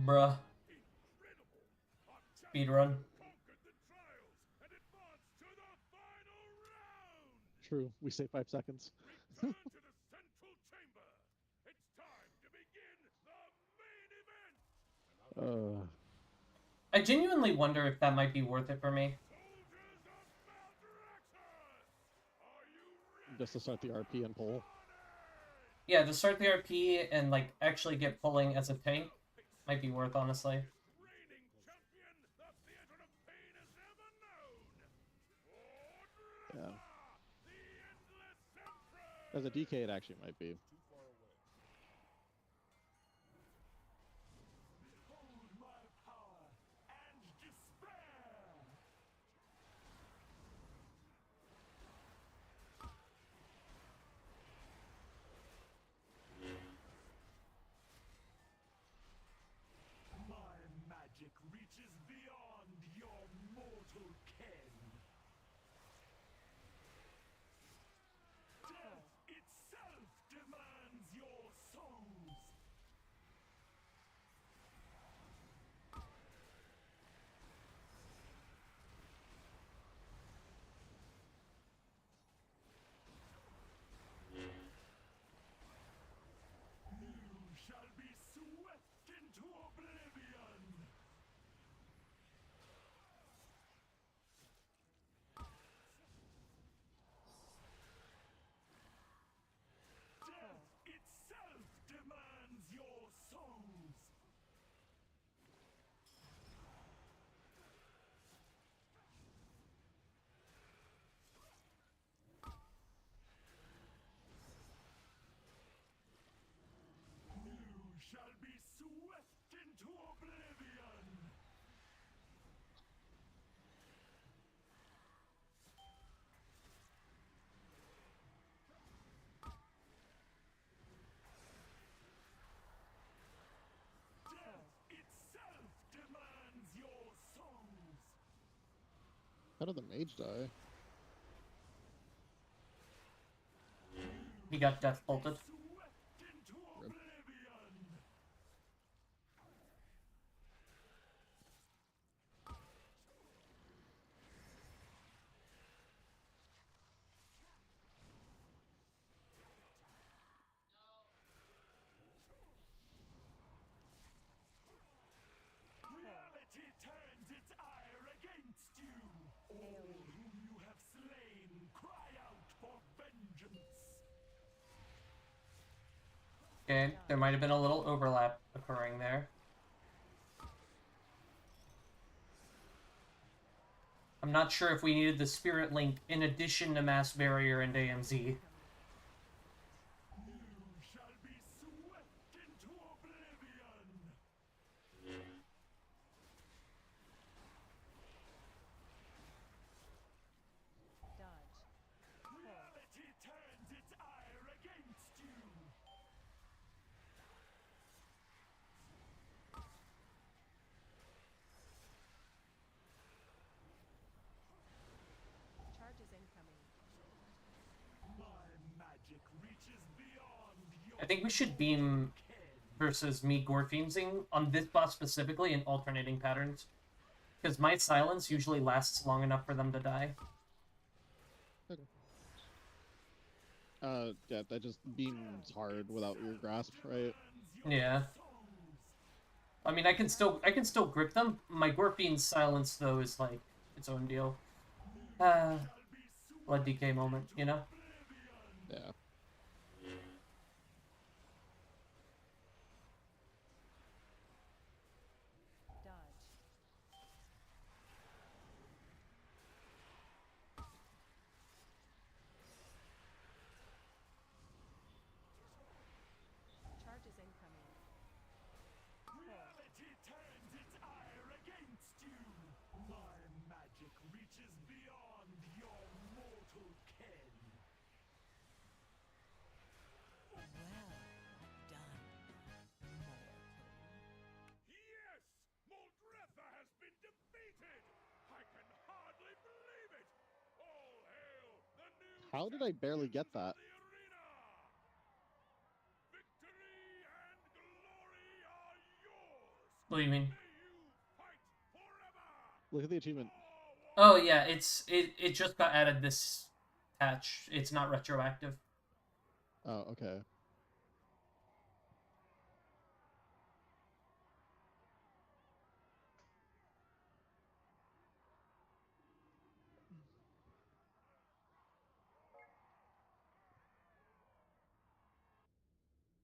Bruh. Incredible! Our Speedrun. conquered the trials and advanced to the final round! True. We say 5 seconds. Return to the central chamber! It's time to begin the main event! I genuinely wonder if that might be worth it for me. Soldiers of Maldraxxus! Are you ready? Just to start the RP and pull. Yeah, to start the RP and like actually get pulling as a tank might be worth, honestly. Reigning champion the Theater of Pain has ever known! Yeah. The Endless Emperor! As a DK, it actually might be. Behold my power and despair! My magic reaches beyond your mortal ken. Death itself demands your souls. You shall be swept into oblivion. Death itself demands your souls. You shall be swept into oblivion. Death itself demands your souls. How did the mage die? He got death bolted. Swept into Rip. oblivion. Reality turns its ire against you. All whom you have slain cry out for vengeance. Okay, there might have been a little overlap occurring there. I'm not sure if we needed the Spirit Link in addition to Mass Barrier and AMZ. You shall be swept into oblivion. think we should beam versus me Gorfienzing on this boss specifically in alternating patterns. Because my silence usually lasts long enough for them to die. Yeah, that just beams hard without your grasp, right? Yeah. I mean, I can still grip them. My Gorfien's silence though is like its own deal. Blood DK moment, you know? Yeah. Dodge. Charges incoming. Pull. Reality turns its ire against you. My magic reaches beyond your mortal ken. Well done, mortal. Yes! Moldretha has been defeated! I can hardly believe it! All hail the new How did I barely get that? champions of the arena! Victory and glory are yours! What do you mean? May you fight forever! Look at the achievement. Oh yeah, it just got added this patch. It's not retroactive. Oh, okay.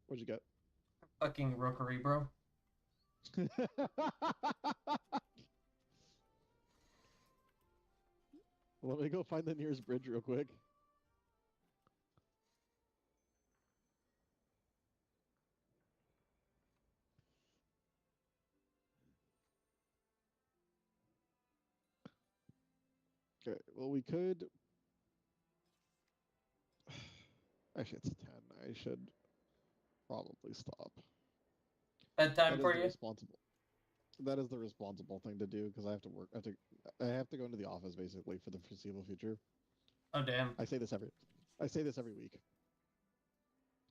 What'd you get? Fucking rookery, bro. Let me go find the nearest bridge real quick. Okay, well, we could. Actually, it's 10. I should probably stop. Bedtime That for is the you? responsible. That is the responsible thing to do because I have to work. I have to go into the office basically for the foreseeable future. Oh damn. I say this every week.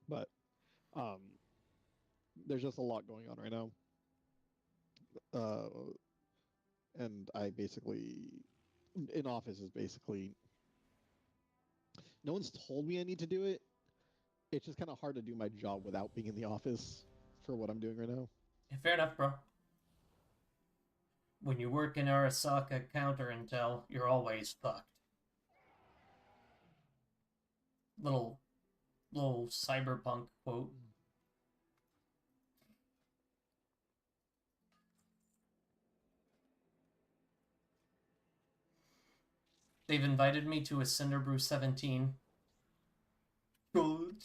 But um, there's just a lot going on right now. And I basically in office is basically no one's told me I need to do it. It's just kind of hard to do my job without being in the office for what I'm doing right now. Yeah, fair enough, bro. When you work in Arasaka counter intel, you're always fucked. Little cyberpunk quote. They've invited me to a Cinderbrew 17. Good.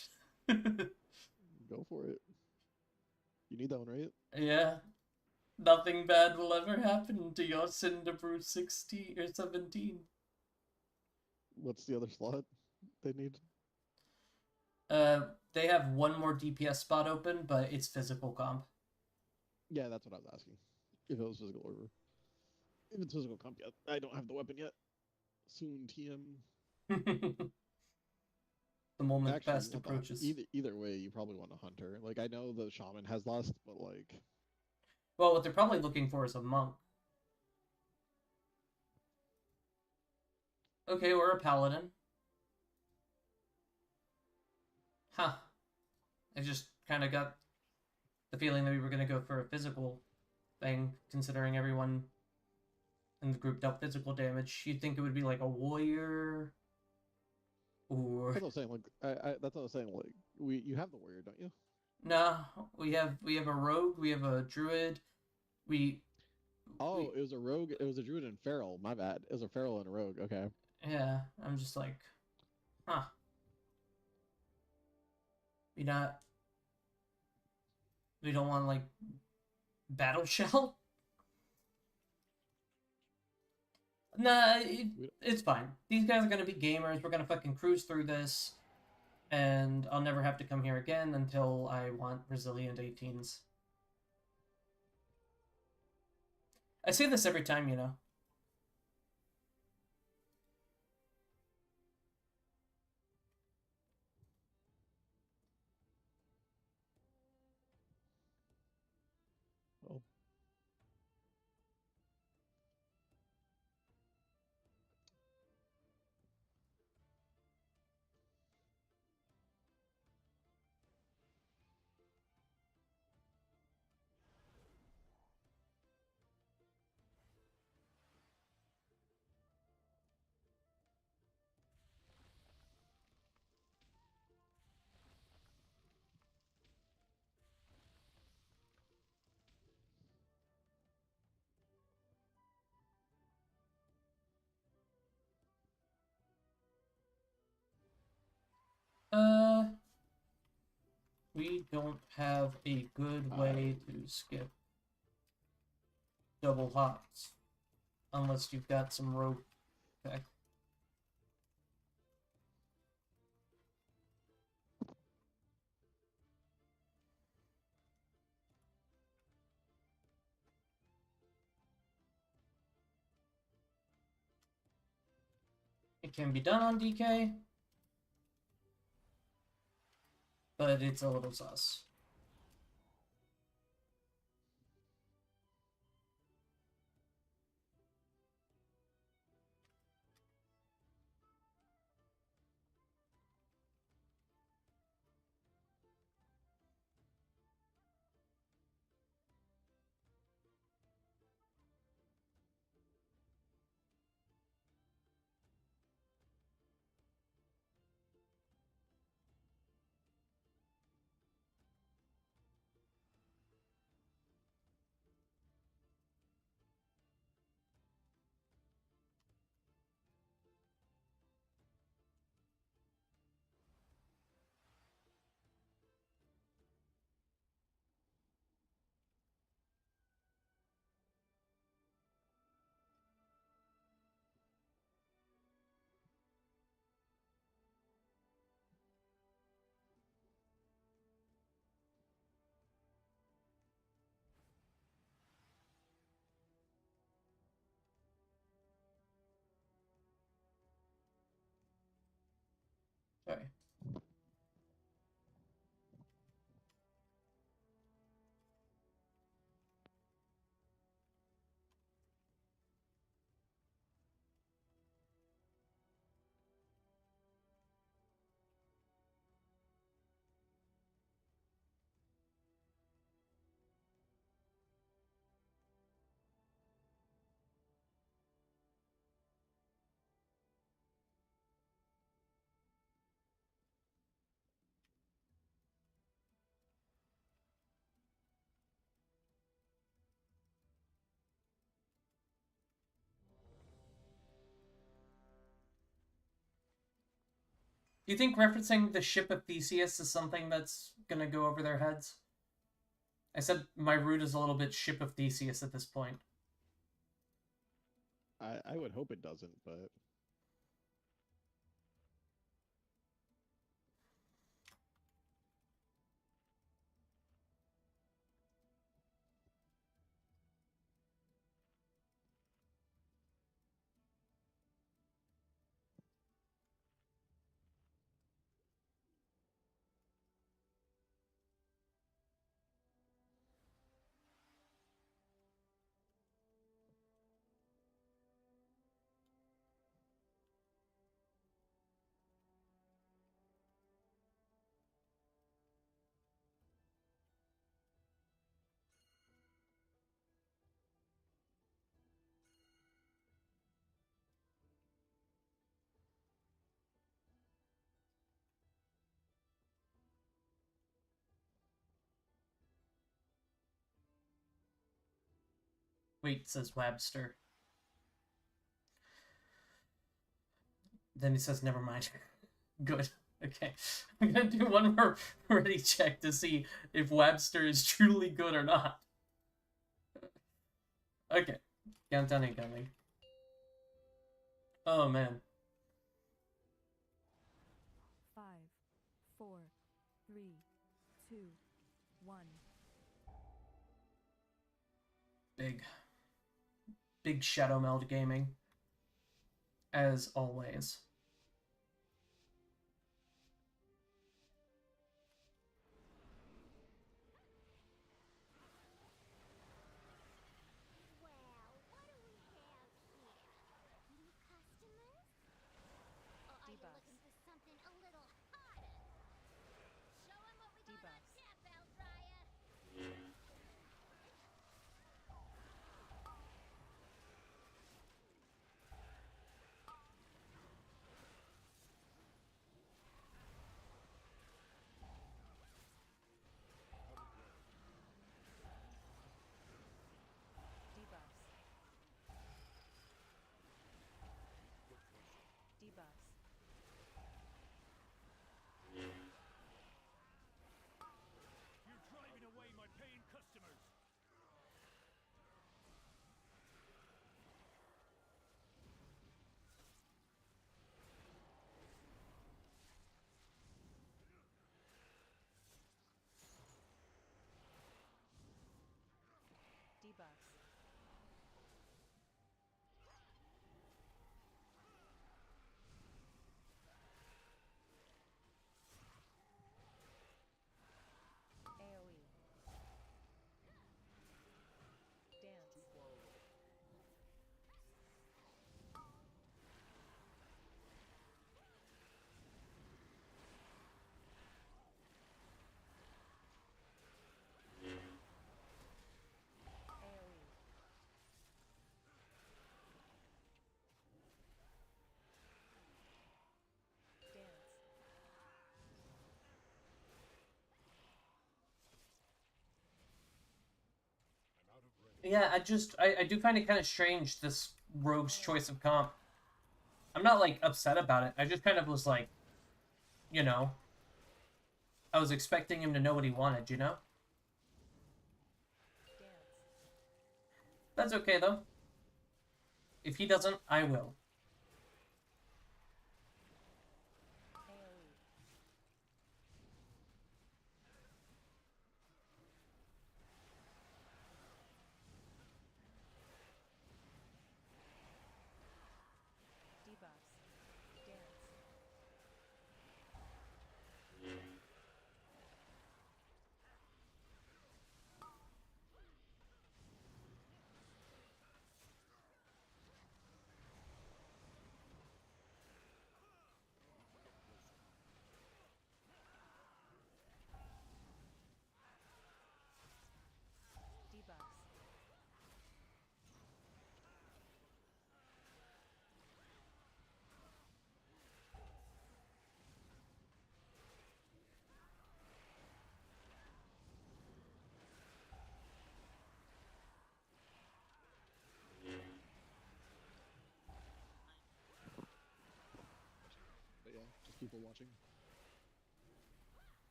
Go for it. You need that one, right? Yeah. Nothing bad will ever happen to your Cinderbrew 16 or 17. What's the other slot they need? They have one more DPS spot open, but it's physical comp. Yeah, that's what I was asking. If it was physical order. If it's physical comp yet. I don't have the weapon yet. Soon TM. The moment Actually, fast not that- approaches. Either way, you probably want a hunter. Like I know the shaman has lust, but like Well, what they're probably looking for is a monk. Okay, or a paladin. Huh. I just kind of got the feeling that we were going to go for a physical thing, considering everyone in the group dealt physical damage. You'd think it would be like a warrior, or that's what I was saying. Like that's what I was saying. Like you have the warrior, don't you? nah. We have a rogue, we have a druid, Oh, we- it was a rogue. It was a druid and feral. My bad. It was a feral and a rogue. Okay. yeah. I'm just like, huh. We don't want like battle shell. Nah, it's fine. These guys are gonna be gamers. We're gonna fucking cruise through this, and I'll never have to come here again until I want resilient 18s. I say this every time, you know. We don't have a good way to skip double hops. Unless you've got some rope tech. It can be done on DK, but it's a little sus. Okay. Do you think referencing the ship of Theseus is something that's gonna go over their heads? I said my route is a little bit ship of Theseus at this point. I would hope it doesn't, but Wait, says Webster. Then he says, never mind. Good. Okay. I'm gonna do one more ready check to see if Webster is truly good or not. Okay. Countdown incoming. Oh man. 5, 4, 3, 2, 1. Big Shadow Meld gaming. As always. Well, what do we have here? New customers? Or are you Debuffs. looking for something a little hotter? Show 'em what we got on Debuffs. tap, Albraya. Yeah, I do find it kind of strange, this rogue's choice of comp. I'm not, like, upset about it. I just kind of was like, you know, I was expecting him to know what he wanted, you know? That's okay, though. If he doesn't, I will. But yeah, just people watching.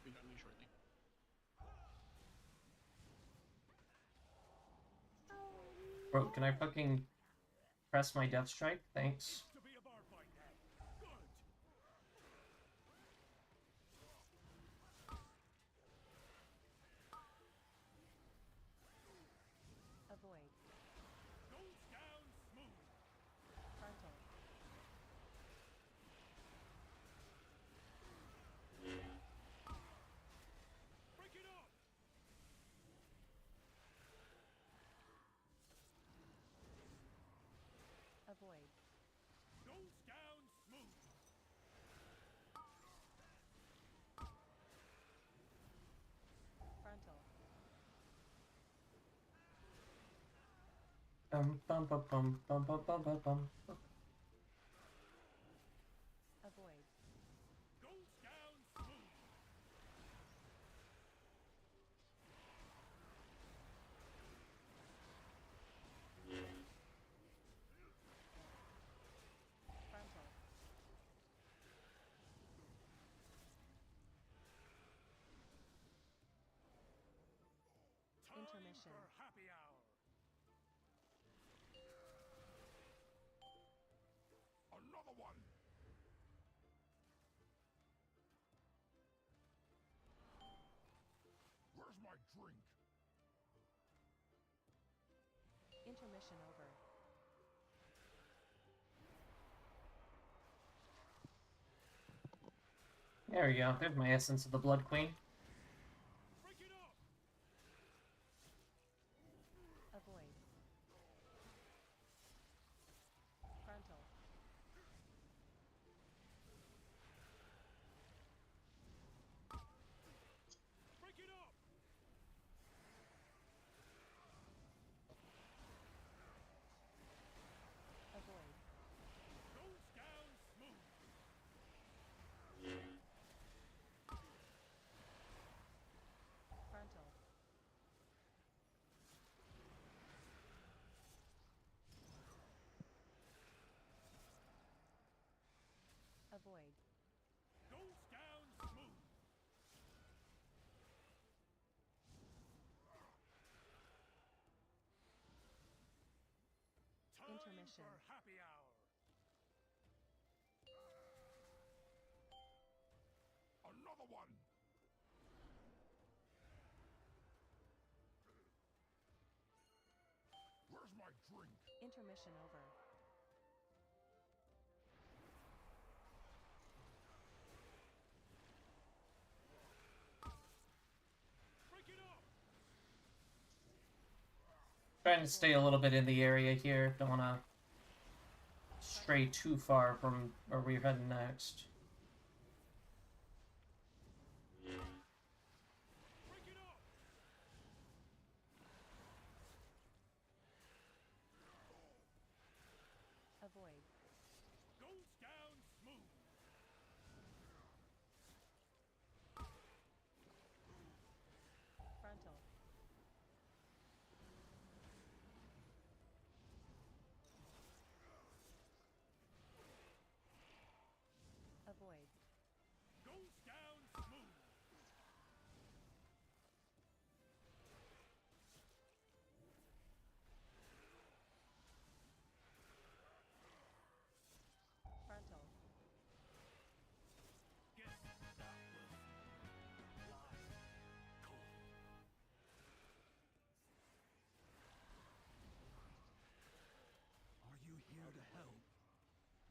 Be done shortly. Bro, can I fucking press my death strike? Thanks. To be a bar fight then. Good. Avoid. Goes down smooth. Frontal. Break it up. Avoid. Goes down smooth. Frontal. Bum bum bum bum bum bum bum bum bum. Avoid. Goes down smooth. Frontal. Time Intermission. for happy hour. Another one. Where's my drink? Intermission over. There we go. There's my essence of the Blood Queen. Break it up. Avoid. Frontal. Break it up. Avoid. Goes down smooth. Frontal. Avoid. Goes down smooth. Time Intermission. for happy hour. Another one. Where's my drink? Intermission over. Break it up. Trying to stay a little bit in the area here. Don't want to stray too far from where we're heading next. Break it up. Avoid. Goes down smooth. Avoid. Goes down smooth. Frontal. Guess that was live. Cool. Are you here to help?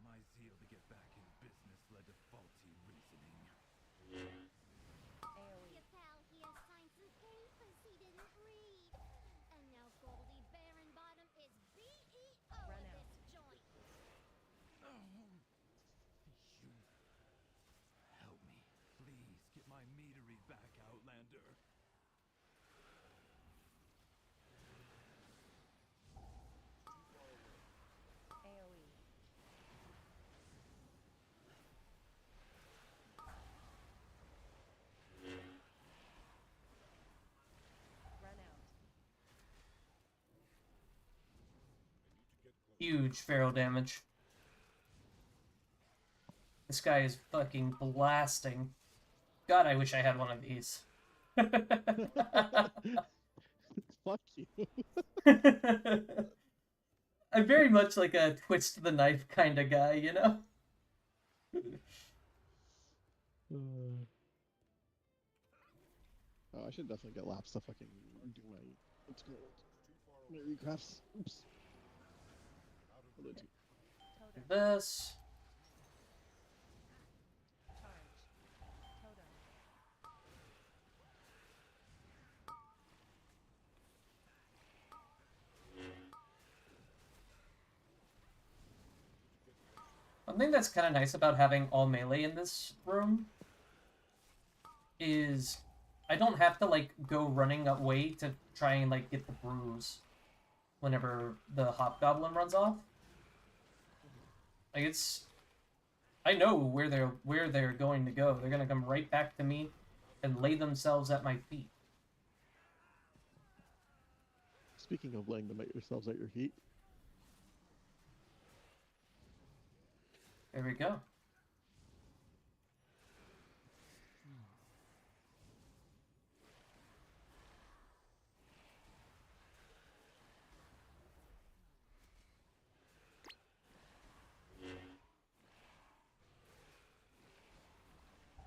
My zeal to get back in business led to faulty reasoning. AoE. Your pal here signed some papers he didn't read. And now Goldie Baronbottom is BEO Run of out. this joint. You help me. Please get my meadery back, Outlander. AoE. Run out. Huge feral damage. This guy is fucking blasting. God, I wish I had one of these. Fuck you. I'm very much like a twist the knife kind of guy, you know? Oh, I should definitely get laps to fucking do my what's called my recrafts. Oops. I'll do it too. Totem. This. Charge. Totem. One thing that's kind of nice about having all melee in this room is I don't have to like go running away to try and like get the bruise whenever the hobgoblin runs off. Like I know where they're going to go. They're gonna come right back to me and lay themselves at my feet. Speaking of laying them at yourselves at your feet, There we go.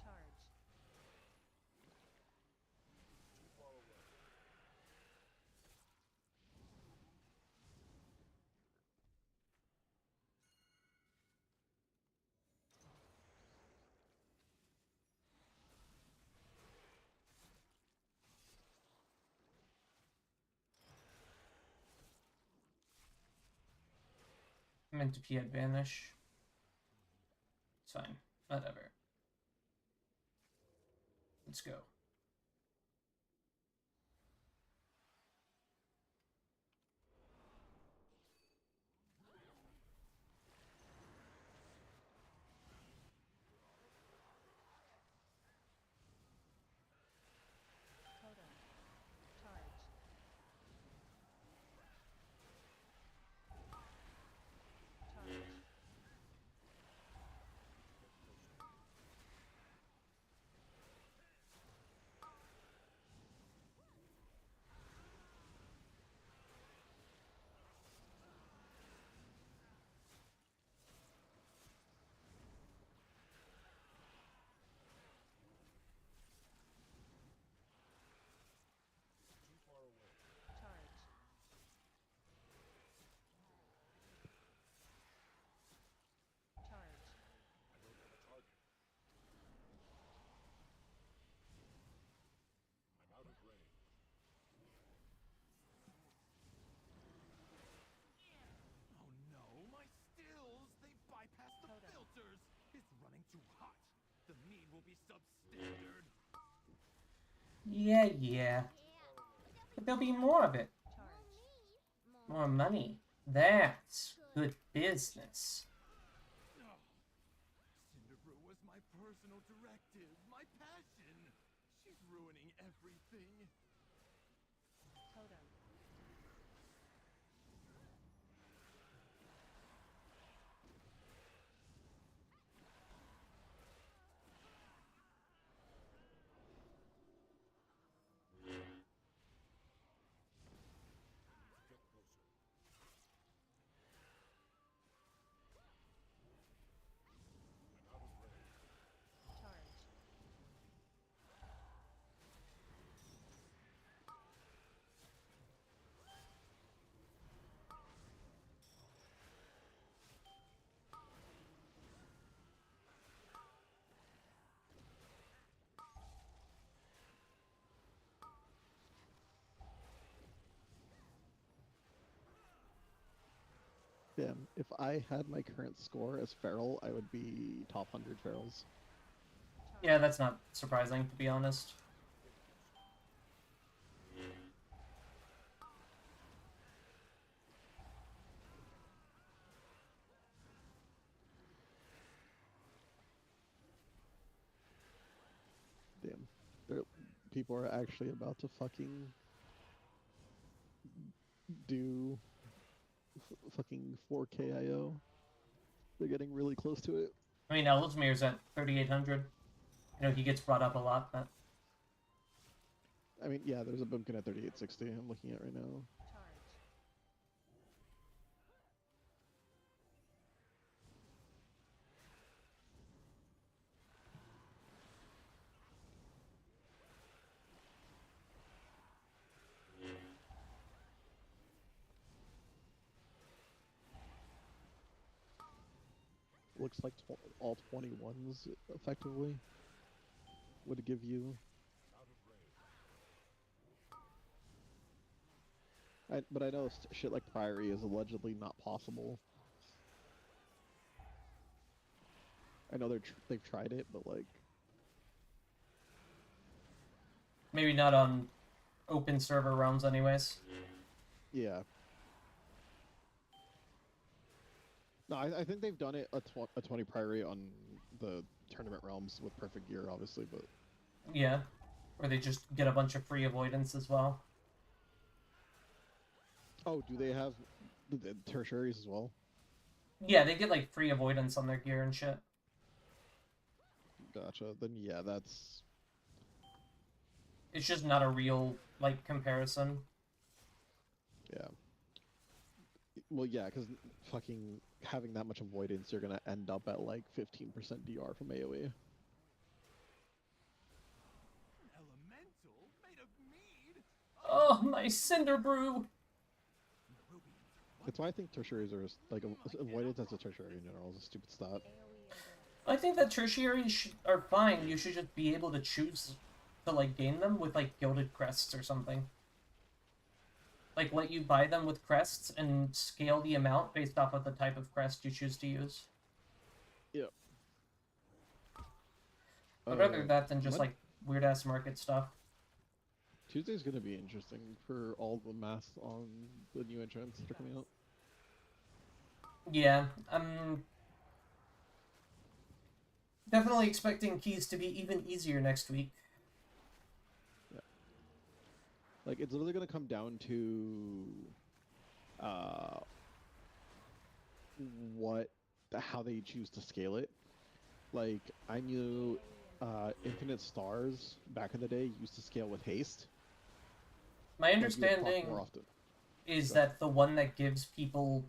Charge. I'm meant to Pied Vanish. It's fine. Whatever. Let's go. Totem. Charge. Charge. Charge. Charge. I'm out of range. Oh no, my stills! They bypassed the Totem. filters! It's running too hot! The mead will be substandard! Yeah. Yeah, But there'll be more of it. Charge. More money. That's good business. Cinderbrew was my personal directive, my passion! She's ruining everything! Totem. Damn, if I had my current score as feral, I would be top 100 ferals. Yeah, that's not surprising, to be honest. Damn. People are actually about to fucking do fucking 4K IO. They're getting really close to it. I mean, Ellesmere's at 3,800. You know, he gets brought up a lot, but I mean, yeah, there's a Bumpkin at 3860 I'm looking at right now. Charge. Looks like all 21s effectively would give you. But I know shit like Priory is allegedly not possible. I know they've tried it, but like, maybe not on open server realms anyways. yeah. No, I think they've done it a 20 Priory on the tournament realms with perfect gear, obviously, but Yeah. Or they just get a bunch of free avoidance as well. oh, do they have the tertiaries as well? Yeah, they get like free avoidance on their gear and shit. Gotcha. Then yeah, that's It's just not a real, like, comparison. yeah. Well, yeah, because fucking having that much avoidance, you're gonna end up at like 15% DR from AoE. Elemental made of mead? Oh, my Cinder Brew! That's why I think tertiaries are like avoidance as a tertiary in general is a stupid stat. AoE embrace. I think that tertiaries are fine. You should just be able to choose to, like, gain them with, like, gilded crests or something. Like, let you buy them with crests and scale the amount based off of the type of crest you choose to use. Yep. I'd rather that than just, like, weird-ass market stuff. Tuesday's gonna be interesting for all the math on the new entrants that are coming out. Yeah, I'm definitely expecting keys to be even easier next week. Like, it's literally gonna come down to how they choose to scale it. Like, I knew Infinite Stars back in the day used to scale with haste. My like, you would proc understanding more often. is Go. that the one that gives people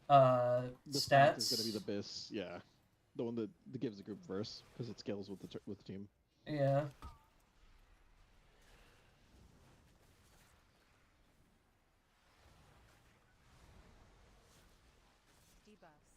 The path stats is gonna be the BIS, yeah, the one that gives the group verse because it scales with the team. Yeah. Debuffs.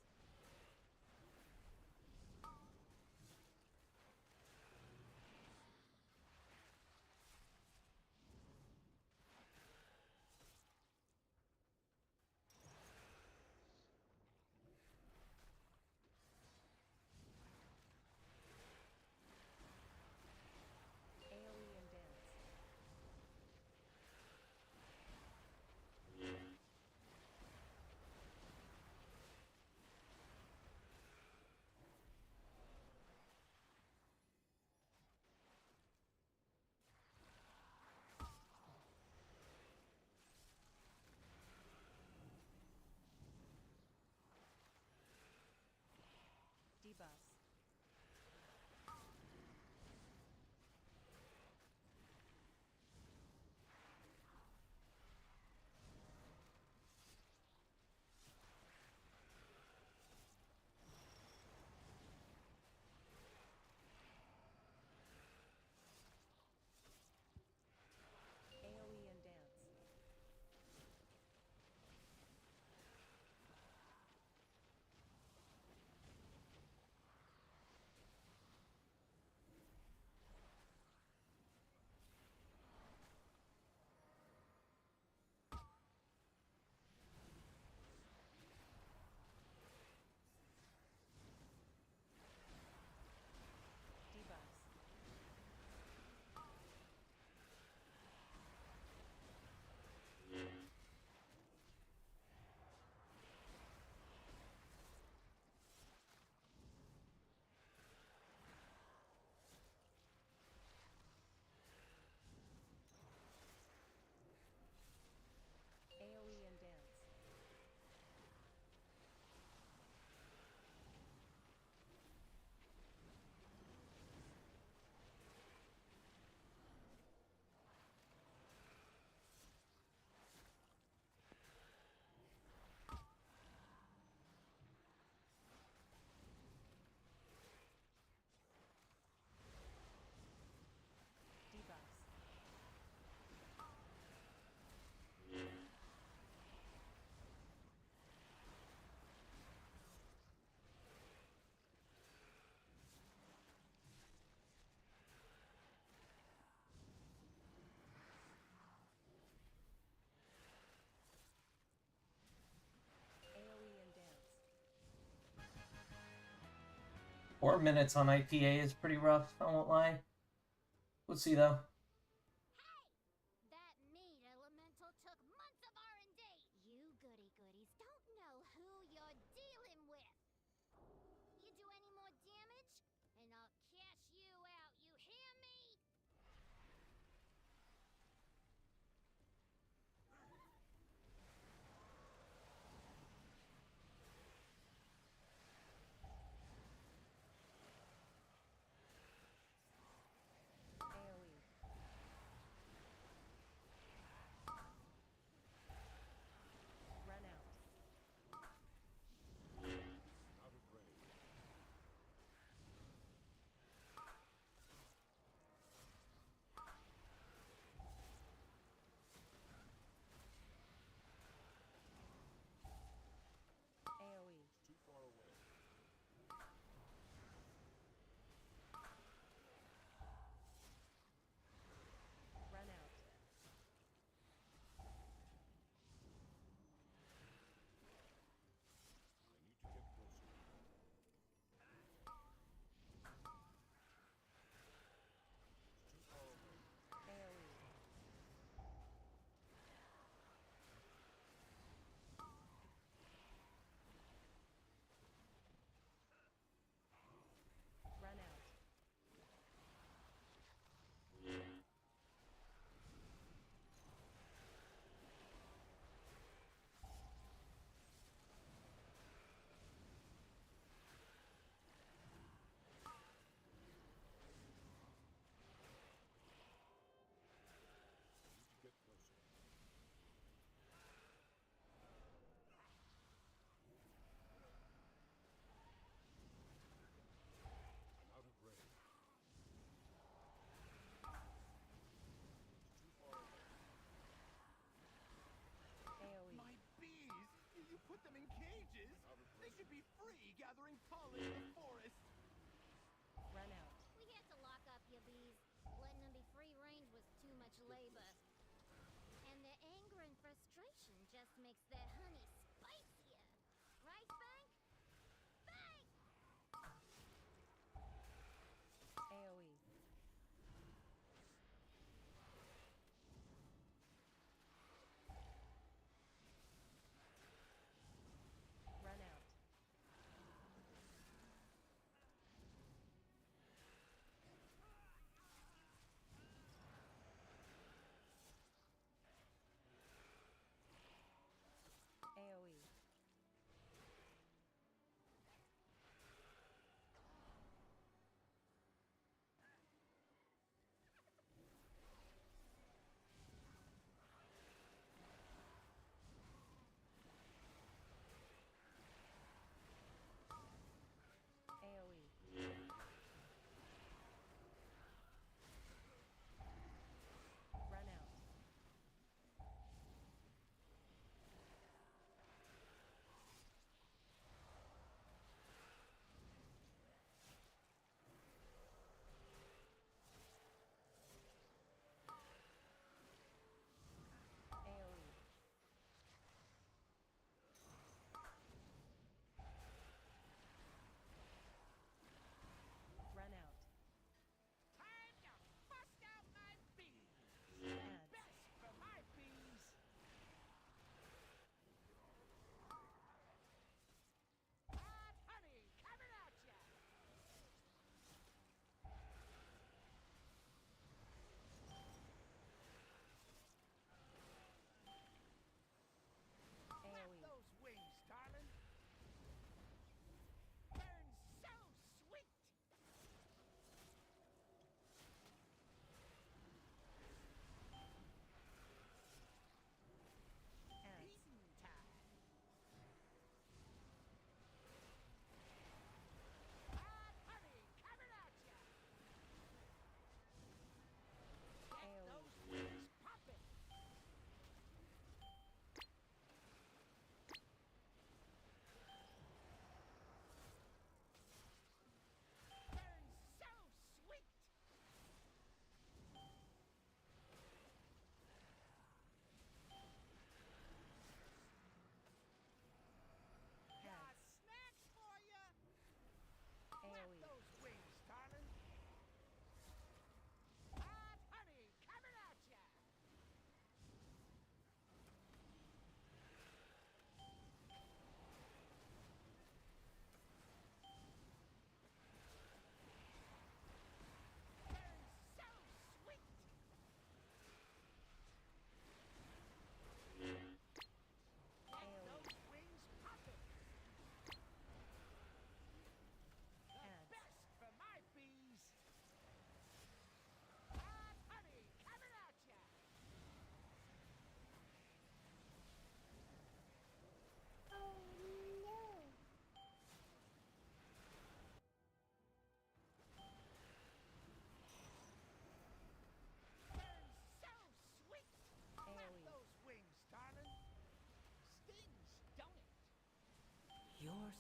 4 minutes on IPA is pretty rough, I won't lie. Let's see though. That meat elemental took months of R&D. You goody-goodies don't know who you're dealing with. You do any more damage, and I'll cash you out, you hear me? AoE.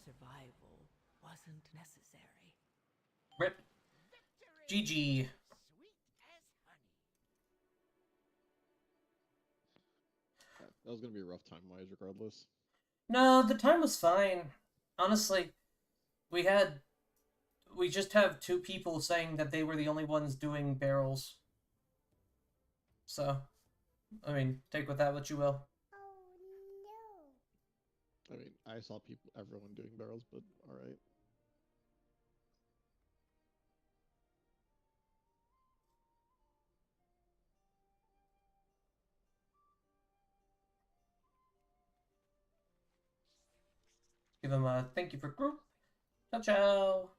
survival wasn't necessary. Rip. GG. Sweet as honey. Yeah, that was gonna be a rough time wise, regardless. No, the time was fine. Honestly, we just have 2 people saying that they were the only ones doing barrels. So, I mean, take with that what you will. Oh no. I mean, I saw everyone doing barrels, but all right. Give him a thank you for group. Ciao, ciao.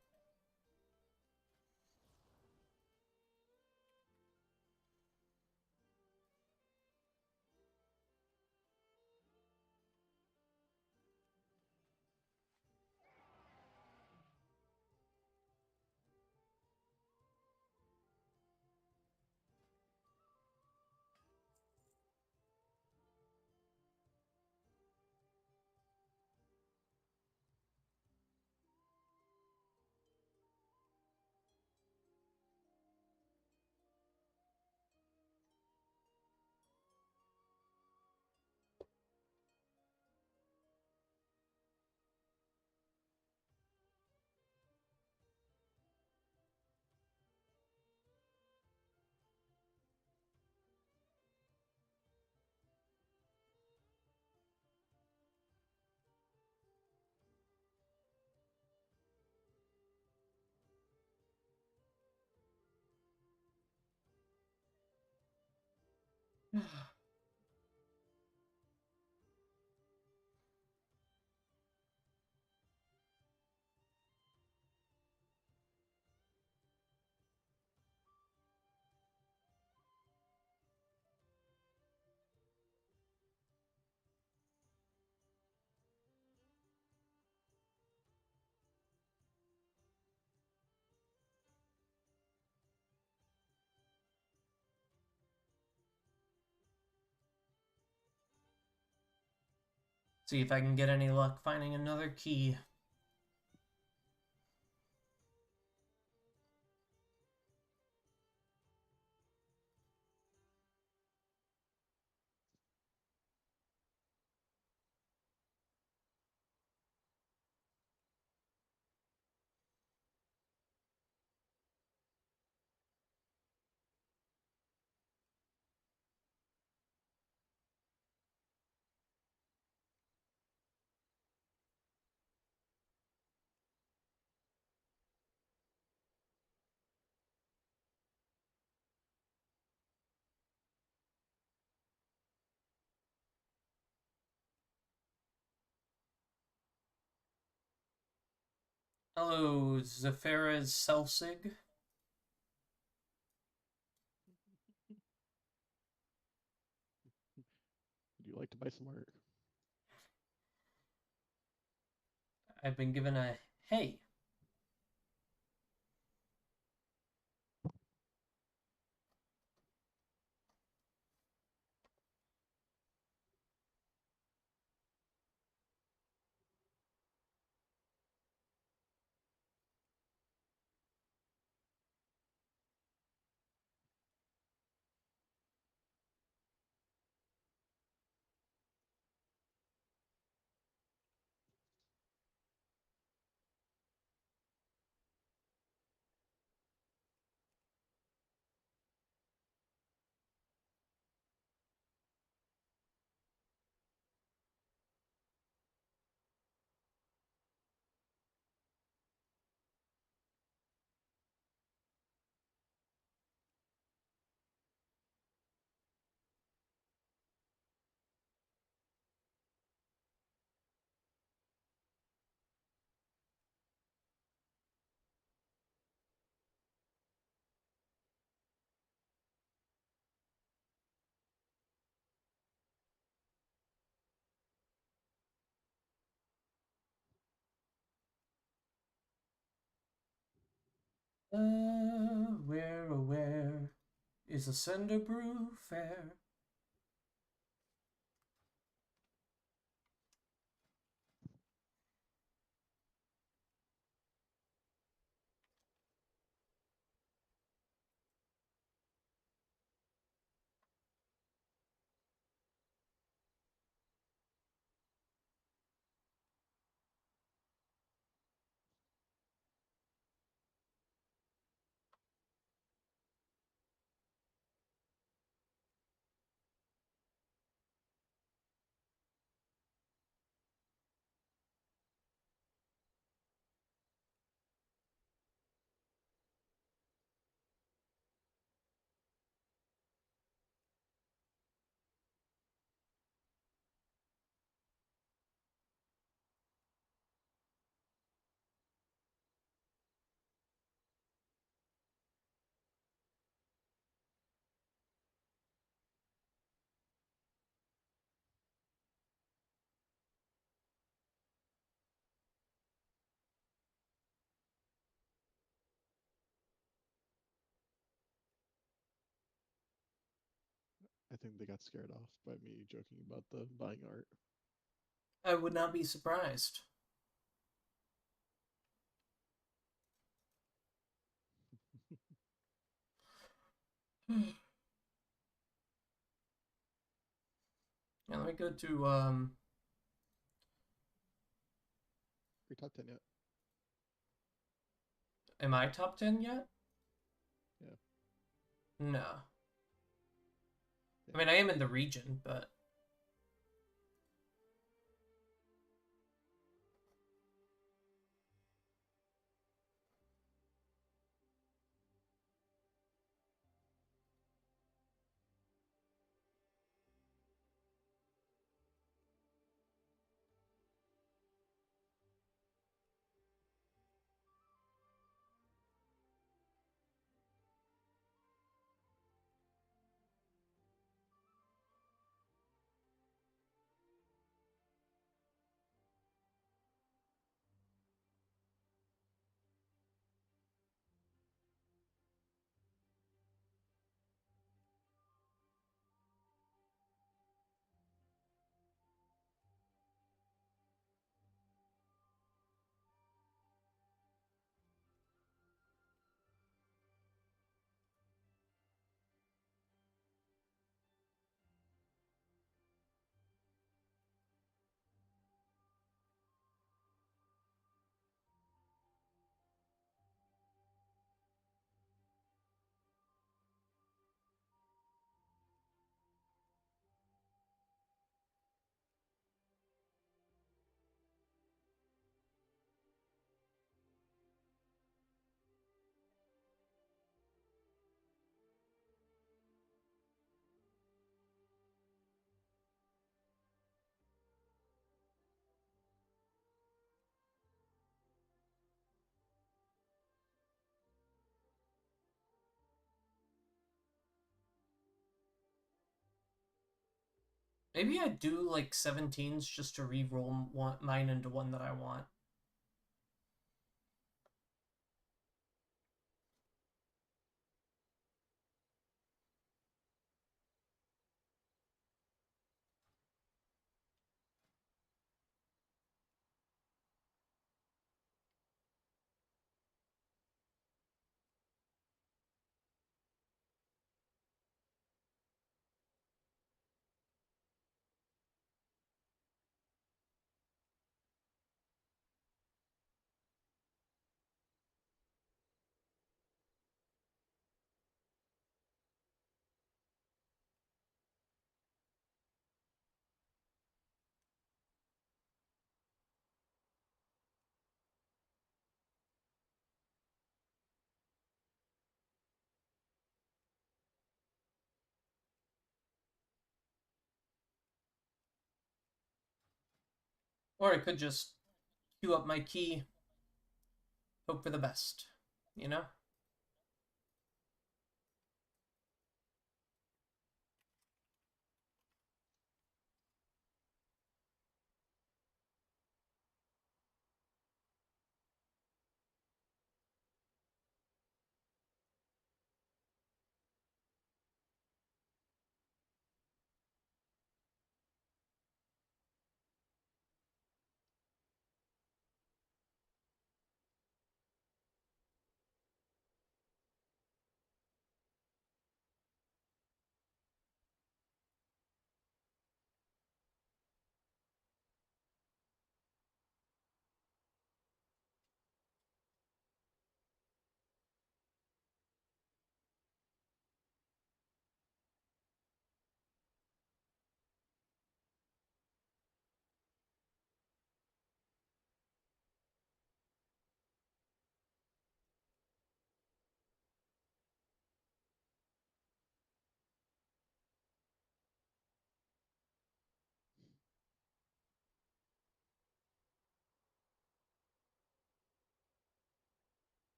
See if I can get any luck finding another key. Hello, Zephyrus Selsig. Would you like to buy some art? I've been given a hey. Where is a Cinder Brew fair? think they got scared off by me joking about the buying art. I would not be surprised. Yeah, let me go to Are you top 10 yet? am I top 10 yet? Yeah. No. Yeah. I mean, I am in the region, but maybe I do like 17s just to re-roll mine into one that I want. Or I could just queue up my key, hope for the best, you know?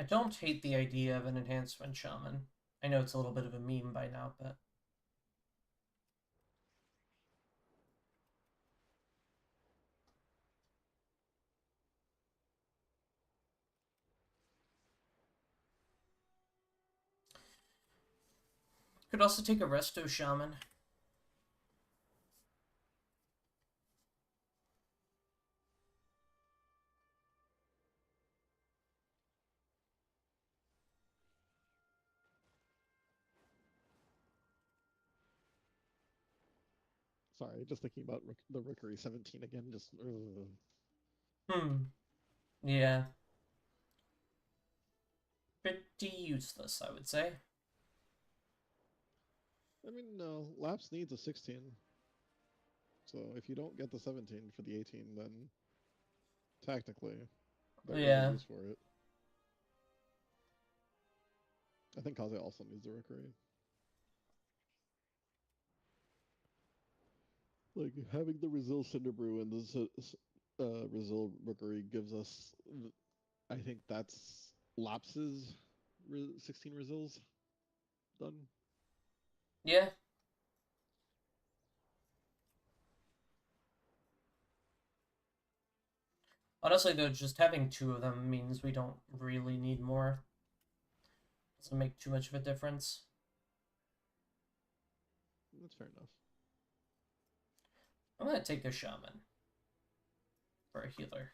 don't hate the idea of an enhancement shaman. I know it's a little bit of a meme by now, but could also take a resto shaman. Sorry, just thinking about the Rookery 17 again. Just Yeah. Pretty useless, I would say. I mean, no, Laps needs a 16. So if you don't get the 17 for the 18, then technically there is Yeah. a use for it. I think Kaze also needs the Rookery. Like, having the Rizil Cinderbrew and the Rizil Rookery gives us, I think that's Laps's 16 Rizils done. Yeah. Honestly, though, just having two of them means we don't really need more. Doesn't make too much of a difference. That's fair enough. I'm gonna take a shaman for a healer.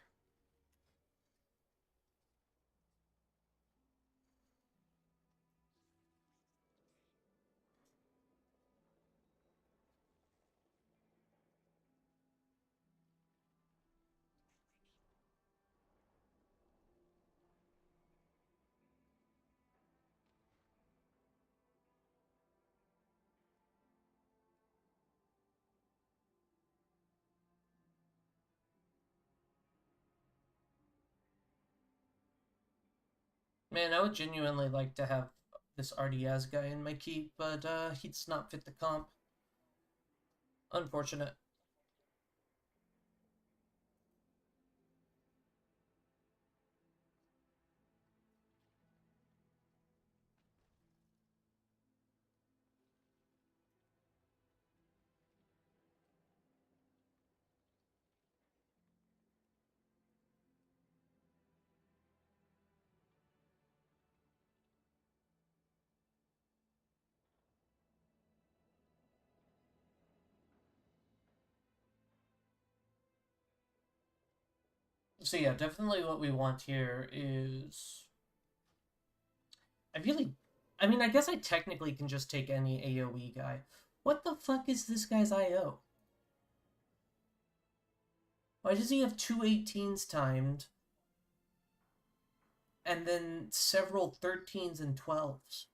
Man, I would genuinely like to have this RDS guy in my keep, but he does not fit the comp. Unfortunate. So yeah, definitely what we want here is... I mean, I guess I technically can just take any AoE guy. What the fuck is this guy's IO? Why does he have two 18s timed? And then several 13s and 12s?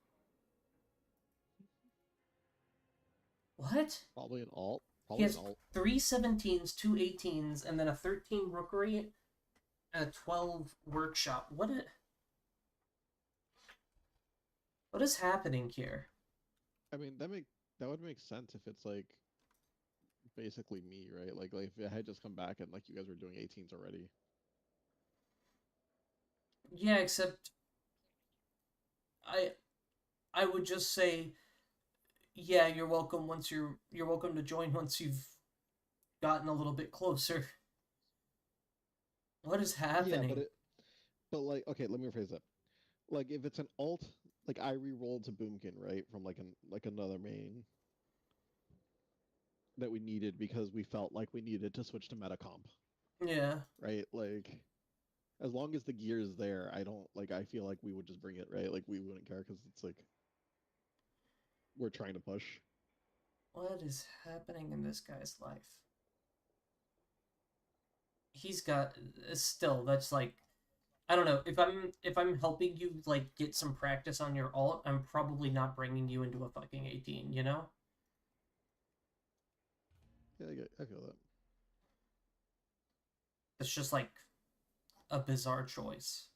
What? Probably an alt. He Probably has an alt. 3 17s, 2 18s, and then a 13 Rookery and a 12 Workshop. What is happening here? I mean, that would make sense if it's like basically me, right? Like if I had just come back and like you guys were doing 18s already. Yeah, except I I would just say, yeah, you're welcome you're welcome to join once you've gotten a little bit closer. What is Yeah, happening? but like, okay, let me rephrase that. Like if it's an alt, like I re-rolled to Boomkin, right, from like another main that we needed because we felt like we needed to switch to meta comp, Yeah. right? Like as long as the gear is there, I don't like. I feel like we would just bring it, right? Like we wouldn't care because it's like we're trying to push. What is happening in this guy's life? He's got still that's like I don't know if I'm helping you like get some practice on your alt, I'm probably not bringing you into a fucking 18, you know? Yeah, I feel that. It's just like a bizarre choice.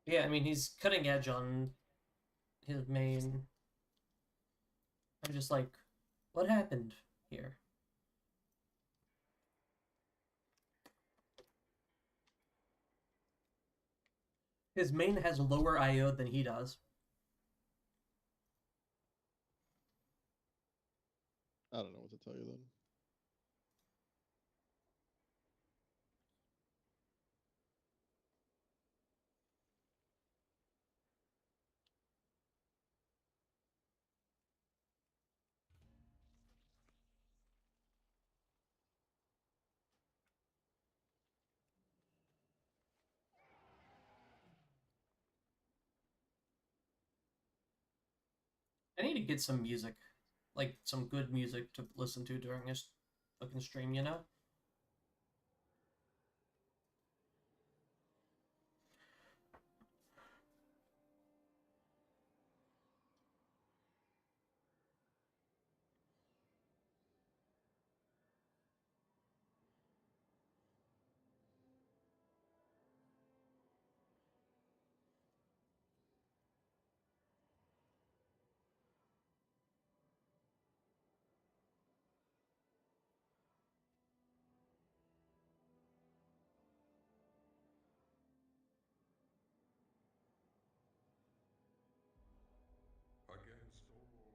Yeah, I mean, he's cutting edge on his main. I'm just like, what happened here? His main has lower IO than he does. I don't know what to tell you then. I need to get some music, like some good music to listen to during this fucking stream, you know? Against all the evil.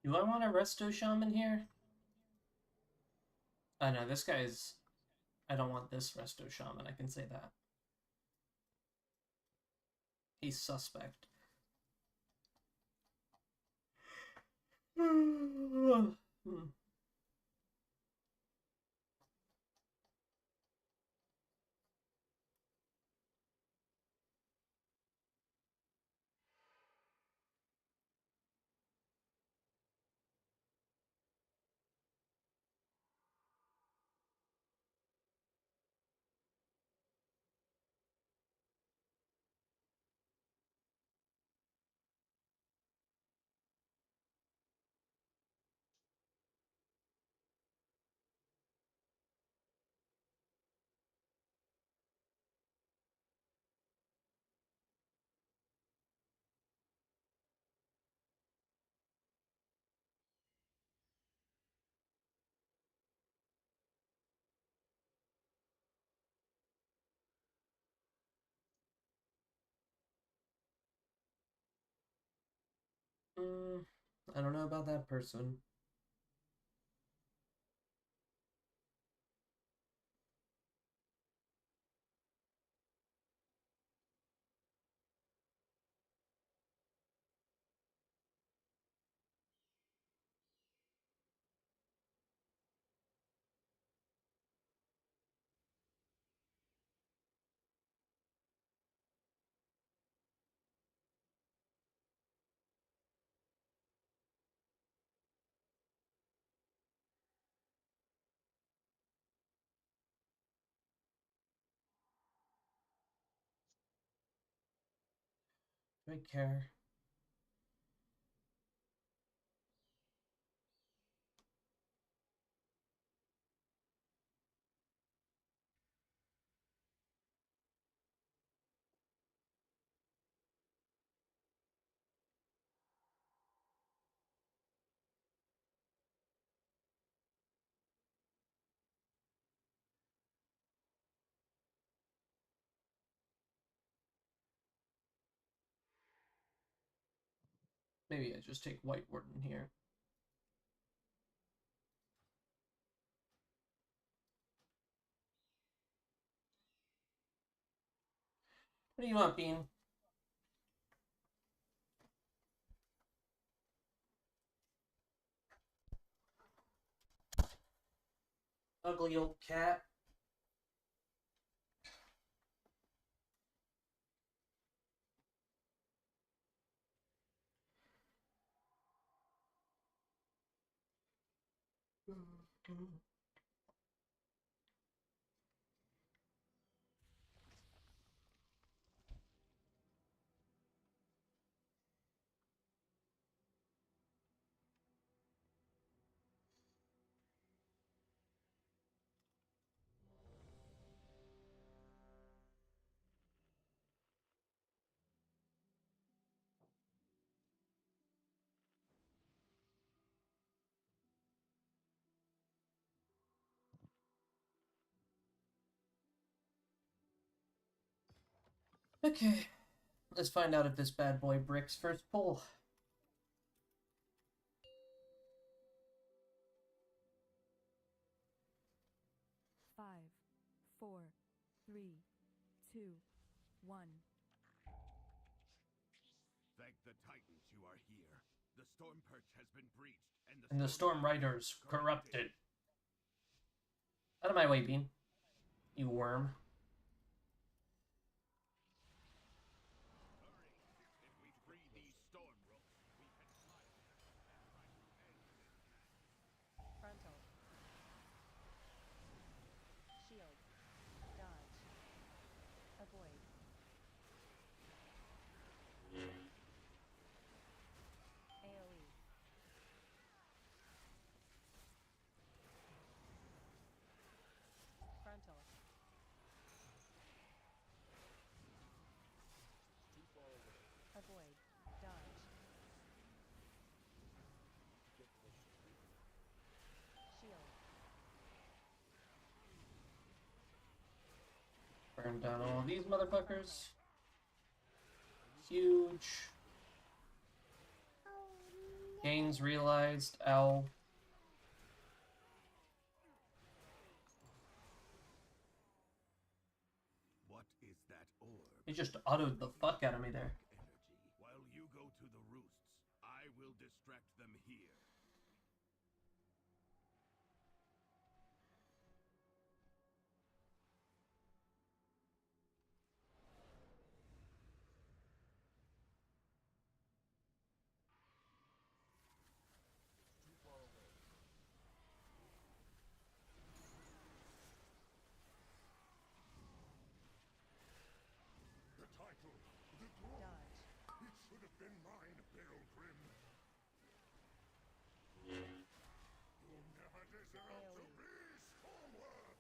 Do I want a Resto Shaman here? I know, this guy's... I don't want this Resto Shaman, I can say that. He's suspect. Hmm. I don't know about that person. Do I care? Maybe I just take White Warden here. What do you want, Bean? Ugly old cat. Okay, let's find out if this bad boy bricks first pull. Five, four, three, two, one. Thank the Titans you are here. The Storm Perch has been breached, And the Storm Riders corrupted. Out of my way, Bean. You worm. If we free these storm ropes, we can fly there and try to end this madness. Frontal. Shield. Dodge. Avoid. AoE. Frontal. Avoid. Dodge. Shield. Burn down all these motherfuckers. Huge. Gains realized. Ow. What is that orb? He just autoed the fuck out of me there. Energy. While you go to the roosts, I will distract them here. The title, the glory. Dodge. It should have been mine, Pilgrim. You never deserved to AoE. be Stormward.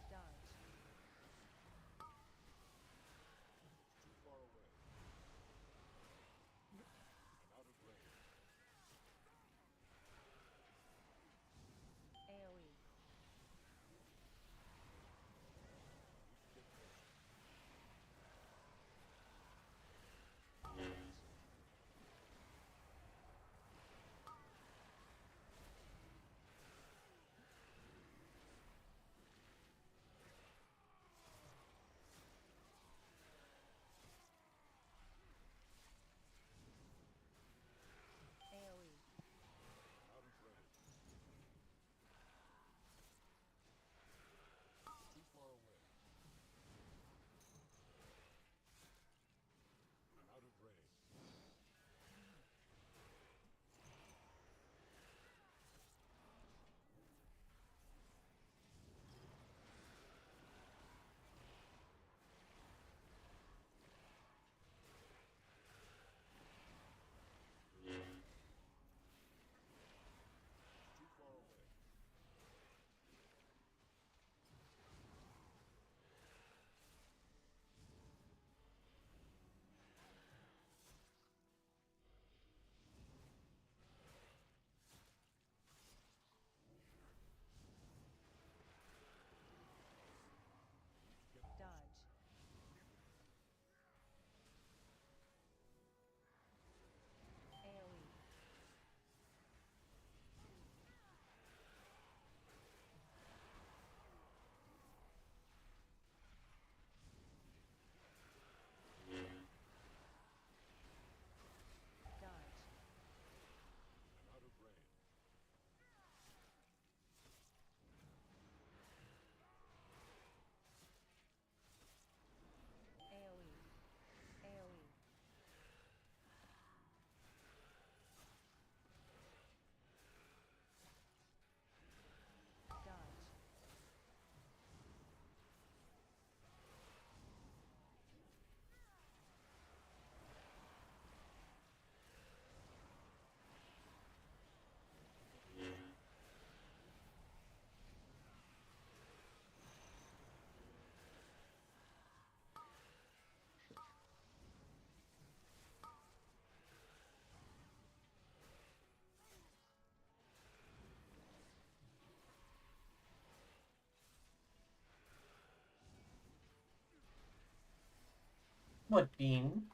Dodge. AoE. What bean?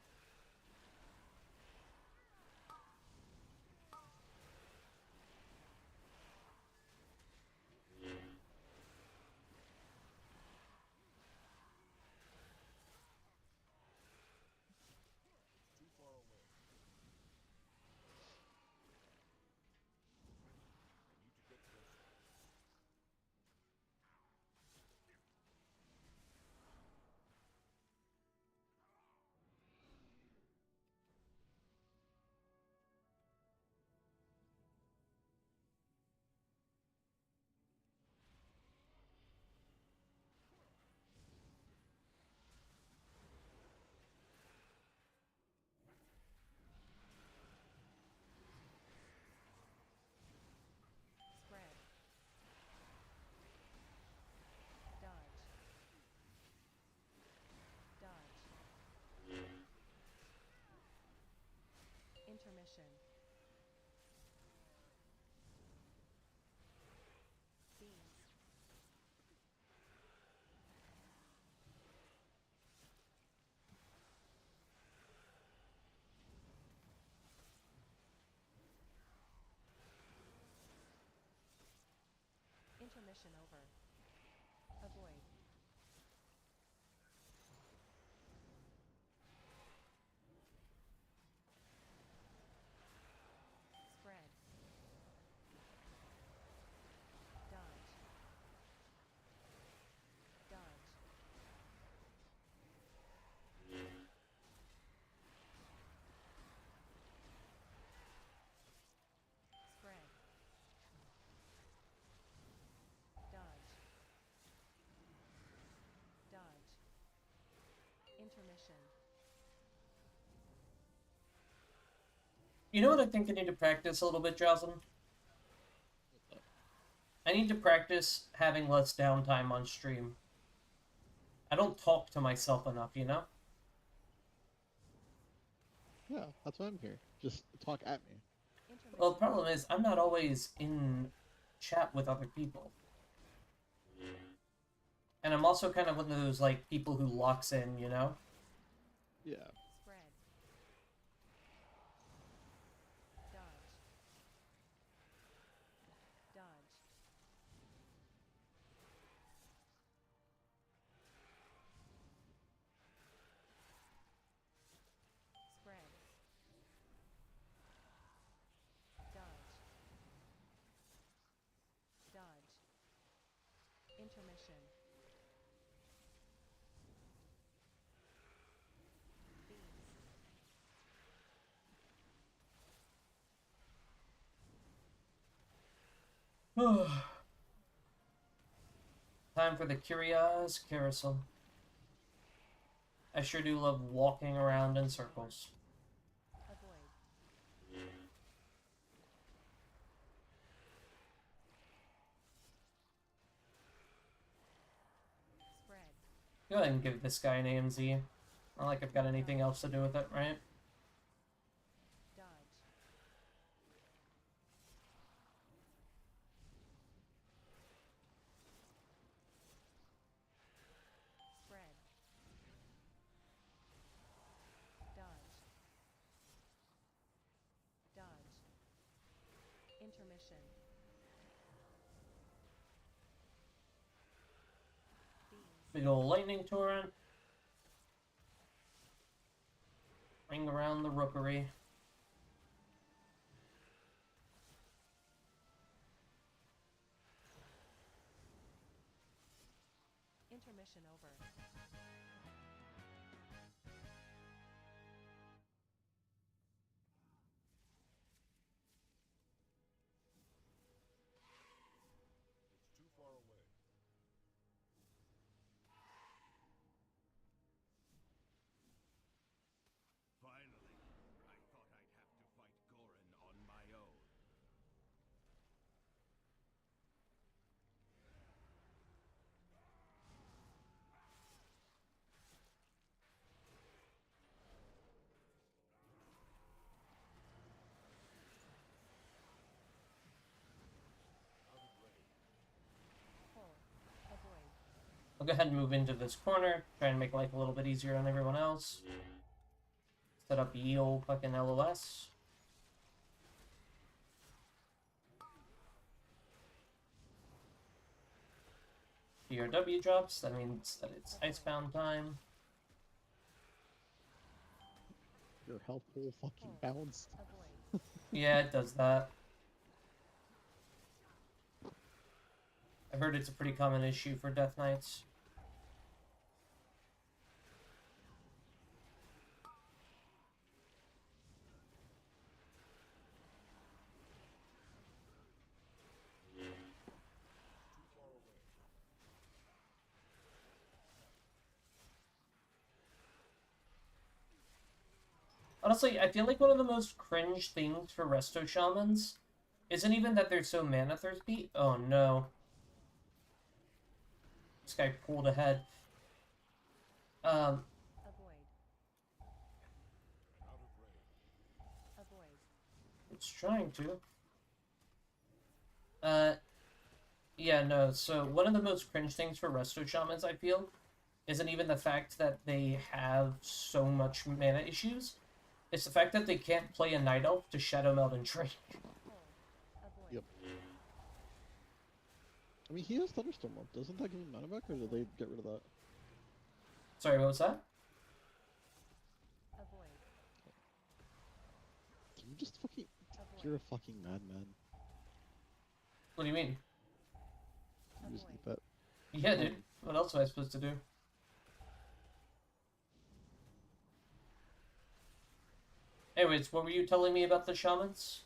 Too far away. I need to get closer. Spread. Dodge. Dodge. Intermission. Beans. Intermission over. Avoid. Spread. Dodge. Dodge. Spread. Dodge. Dodge. Intermission. You know what I think I need to practice a little bit, Drowsin? What's up? I need to practice having less downtime on stream. I don't talk to myself enough, you know? Yeah, that's why I'm here. Just talk at me. Intermission. Well, the problem is, I'm not always in chat with other people. And I'm also kind of one of those, like, people who locks in, you know? Yeah. Spread. Dodge. Dodge. Spread. Dodge. Dodge. Intermission. Beans. Time for the Curious Carousel. I sure do love walking around in circles. Avoid. Spread. Go ahead and give this guy an AMZ. Not like I've got anything else to do with it, right? Dodge. Spread. Dodge. Dodge. Intermission. Beans. Big ol' lightning torrent. Ring around the rookery. Intermission over. It's too far away. Finally, I thought I'd have to fight Gorin on my own. I'll go ahead and move into this corner, try and make life a little bit easier on everyone else. Set up Yeel fucking LOS. BRW drops, that means that it's Icebound time. Your health pool fucking bounced. Avoid. Yeah, it does that. I've heard it's a pretty common issue for Death Knights. Honestly, I feel like one of the most cringe things for Resto Shamans isn't even that they're so mana thirsty. Oh no. This guy pulled ahead. Avoid. Avoid. It's trying to. Yeah, no, so one of the most cringe things for Resto Shamans, I feel, isn't even the fact that they have so much mana issues. It's the fact that they can't play a Night Elf to Shadow Meld and Drink. Avoid. Yep. I mean, he has Thunderstorm up. Doesn't that give him mana back, or did they get rid of that? Sorry, what was that? Avoid. Can you just fucking... Avoid. You're a fucking madman. What do you mean? You just Avoid. eat that. Yeah, dude. What else am I supposed to do? Anyways, what were you telling me about the shamans?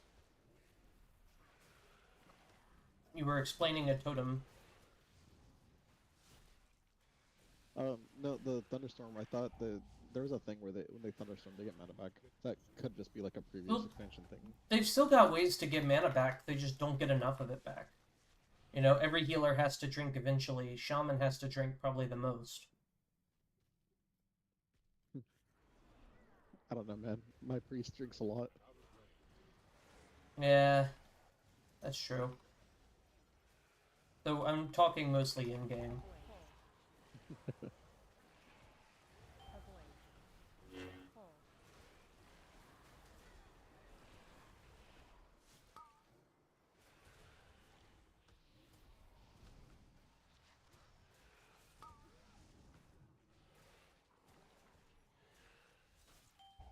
You were explaining a totem. No, the Thunderstorm, I thought there was a thing where when they Thunderstorm, they get mana back. That could just be like a previous Well, expansion thing. They've still got ways to get mana back, they just don't get enough of it back. You know, every healer has to drink eventually. Shaman has to drink probably the most. I don't know, man. My priest drinks a lot. Yeah, that's true. Though I'm talking mostly in-game. Avoid. Pull.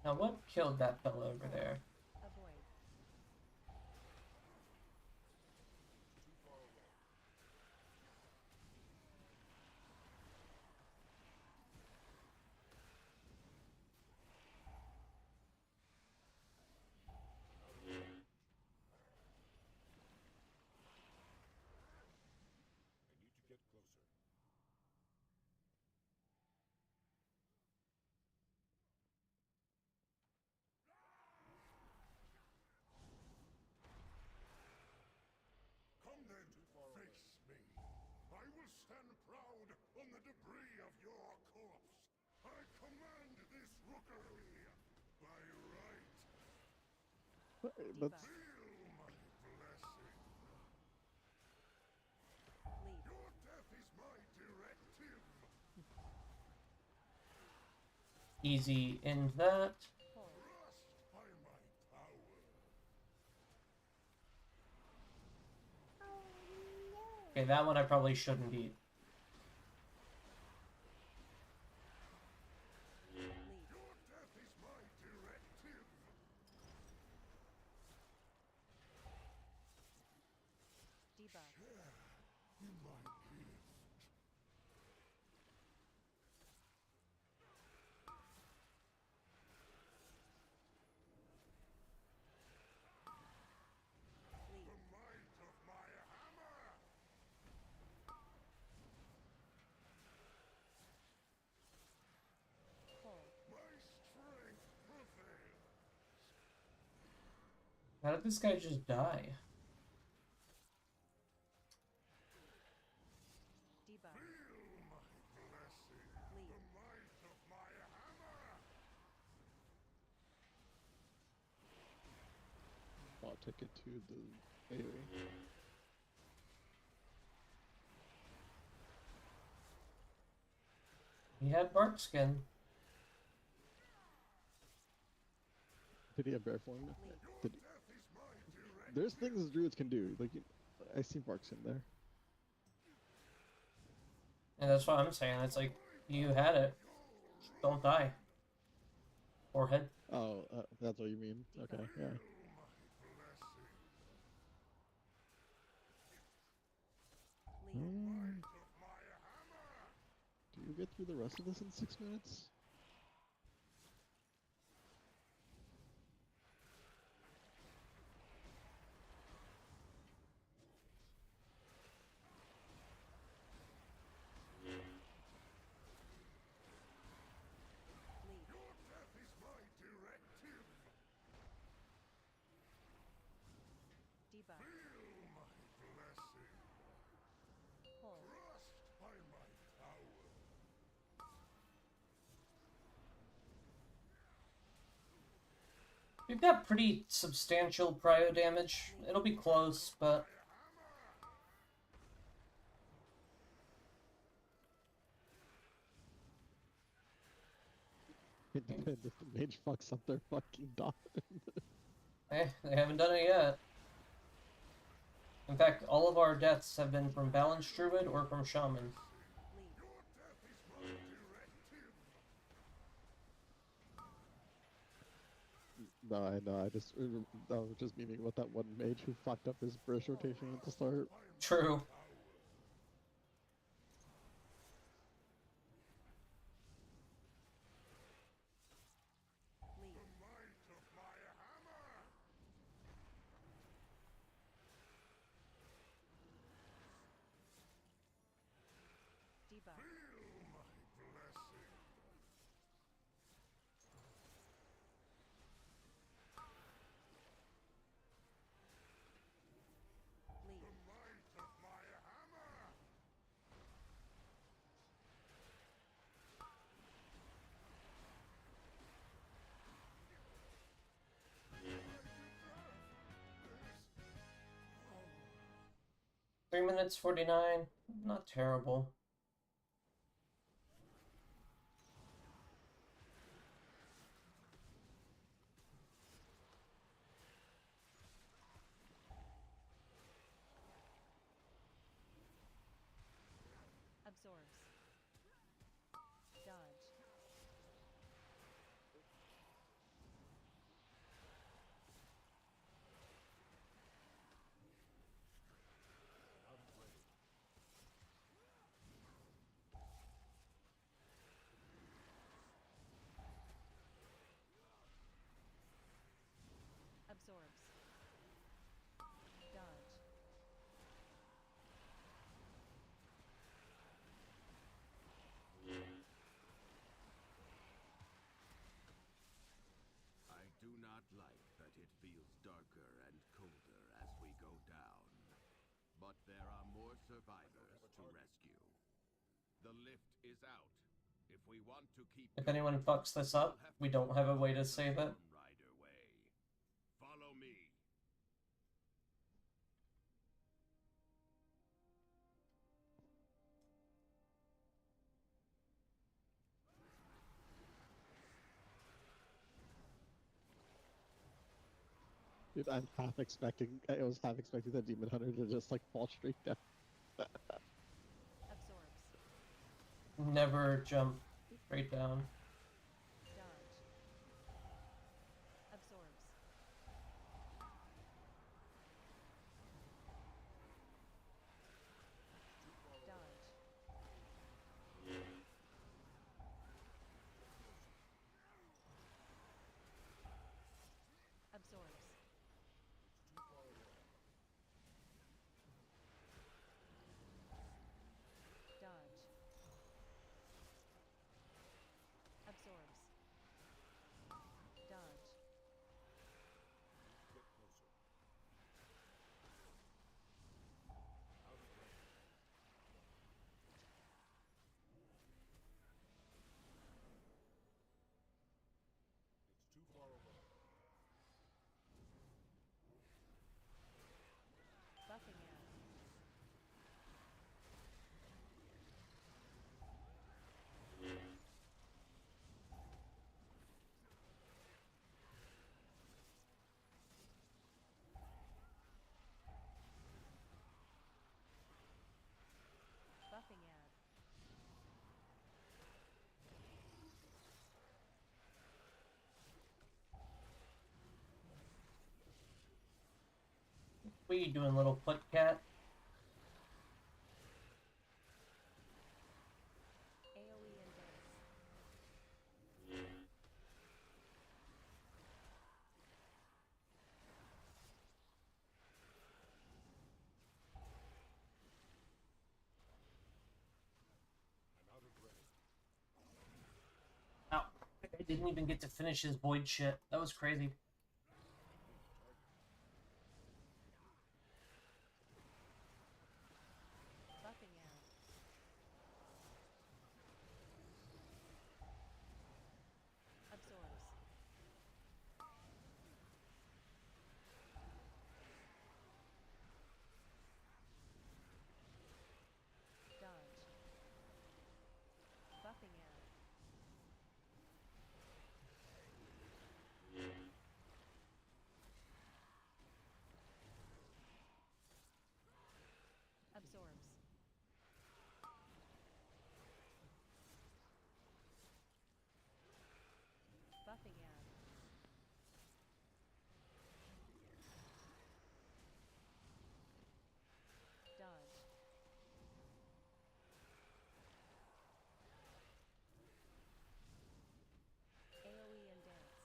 Now, what killed that fellow over there? Avoid. I need to get closer. Come then, face me. I will stand proud on the debris of your corpse. I command this rookery by right. That's... Feel my blessing. Leave. Your death is my directive. Easy end that. Pull. Trust by my power. Okay, that one I probably shouldn't eat. Leave. Your death is my directive. Debuff. In my gift. Leave. The might of my hammer. Pull. My strength prevails. How did this guy just die? Debuff. Feel my blessing. Leave. The might of my hammer. Bot ticket to the AoE. He had bark skin. Did he have bear form? Did he... There's things druids can do. Like, I see barks in there. And that's what I'm saying. It's like, you had it. Don't die. Forehead. Oh, that's what you mean. Okay, yeah. Lead. Do you get through the rest of this in 6 minutes? Lead. Debuff. Pull. We've got pretty substantial prio damage. It'll be close, but... It depends if the mage fucks up their fucking dot. they haven't done it yet. In fact, all of our deaths have been from Balance Druid or from Shaman. Lead. No, I know. I was just meaning what that one mage who fucked up his burst rotation at the start. True. Lead. Debuff. Lead. Three minutes 49. Not terrible. Absorbs. Dodge. Absorbs. Dodge. I do not like that it feels darker and colder as we go down. But there are more survivors to rescue. The lift is out. If we want to keep If anyone fucks this up, we don't have a way to save it. Rider way. Follow me. Dude, I was half expecting that demon hunter to just like fall straight down. Absorbs. Never jump straight down. Dodge. Absorbs. Dodge. Absorbs. Dodge. What are you doing, little foot cat? AoE and dance. Ow. I didn't even get to finish his void shit. That was crazy. Buffing out. Absorbs. Dodge. Buffing out. Absorbs. Buffing out. Dodge. AoE and dance.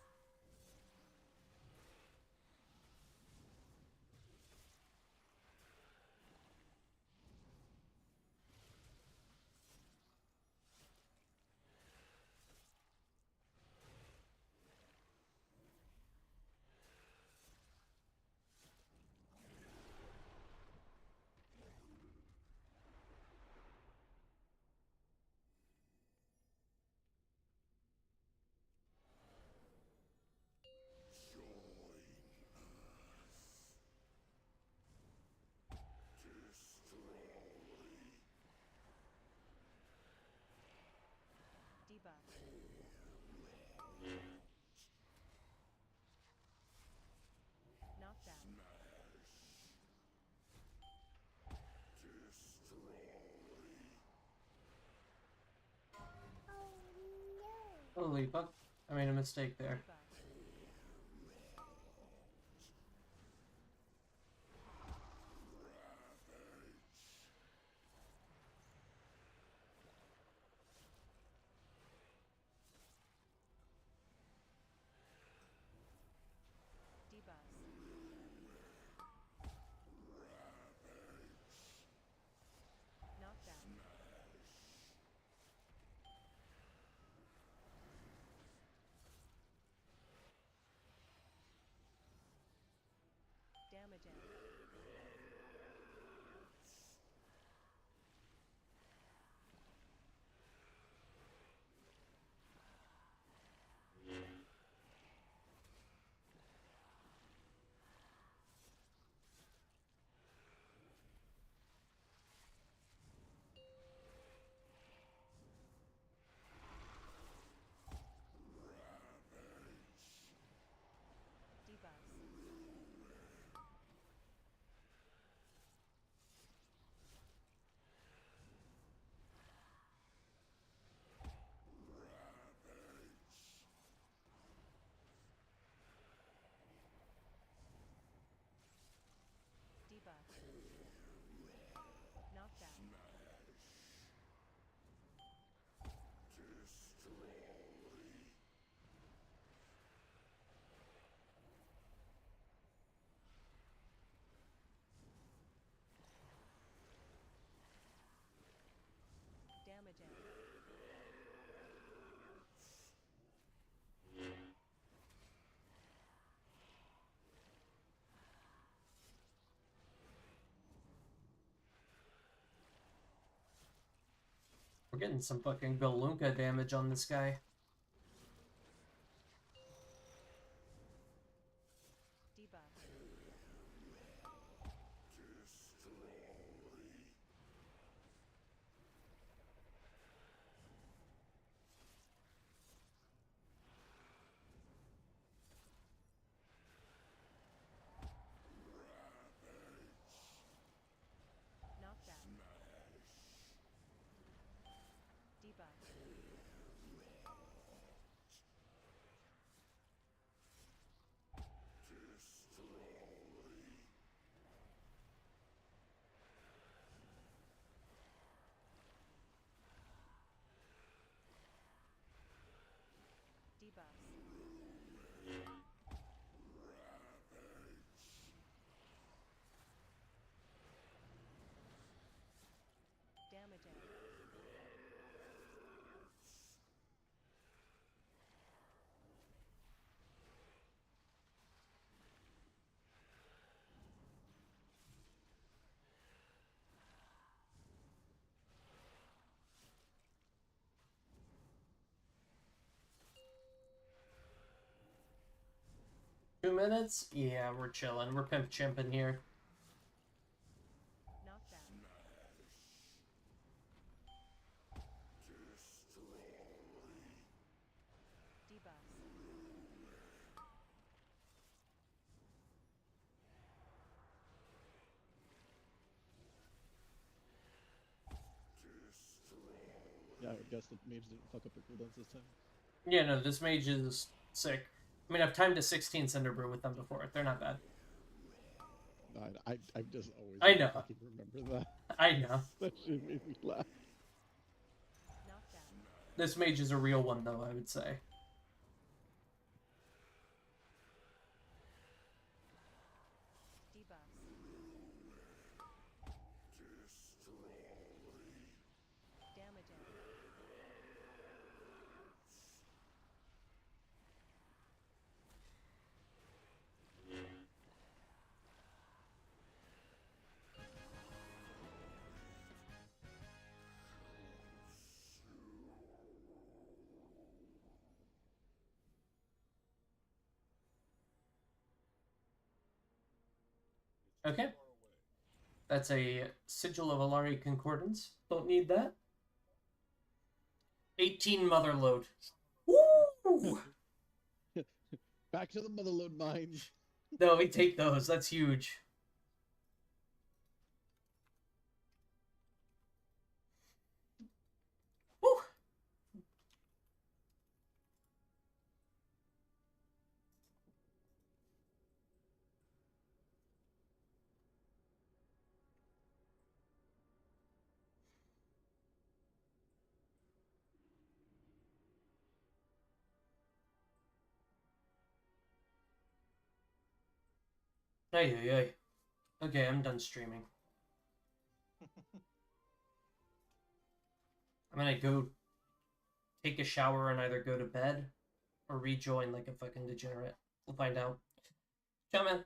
Debuff. Knockdown. Holy fuck. I made a mistake there. Debuff. Debuffs. Knockdown. Damage out. Debuffs. Debuff. Knockdown. Damage out. We're getting some fucking Galunka damage on this guy. Debuff. Knockdown. Debuff. 2 minutes? Yeah, we're chilling. We're pimp chimping here. Not bad. Debuff. Yeah, I guess the mage didn't fuck up her cooldowns this time. Yeah, no, this mage is sick. I mean, I've timed a 16 Cinderbrew with them before. They're not bad. No, I just always I know. fucking remember that. I know. That shit made me laugh. Not bad. This mage is a real one, though, I would say. Debuff. Damaging. Okay. That's a Sigil of Alari Concordance. Don't need that. 18 Motherload. Woo! Back to the Motherload mines. No, we take those. That's huge. Woo! Ay, ay, ay. Okay, I'm done streaming. I'm gonna go take a shower and either go to bed or rejoin like a fucking degenerate. We'll find out. Ciao, man.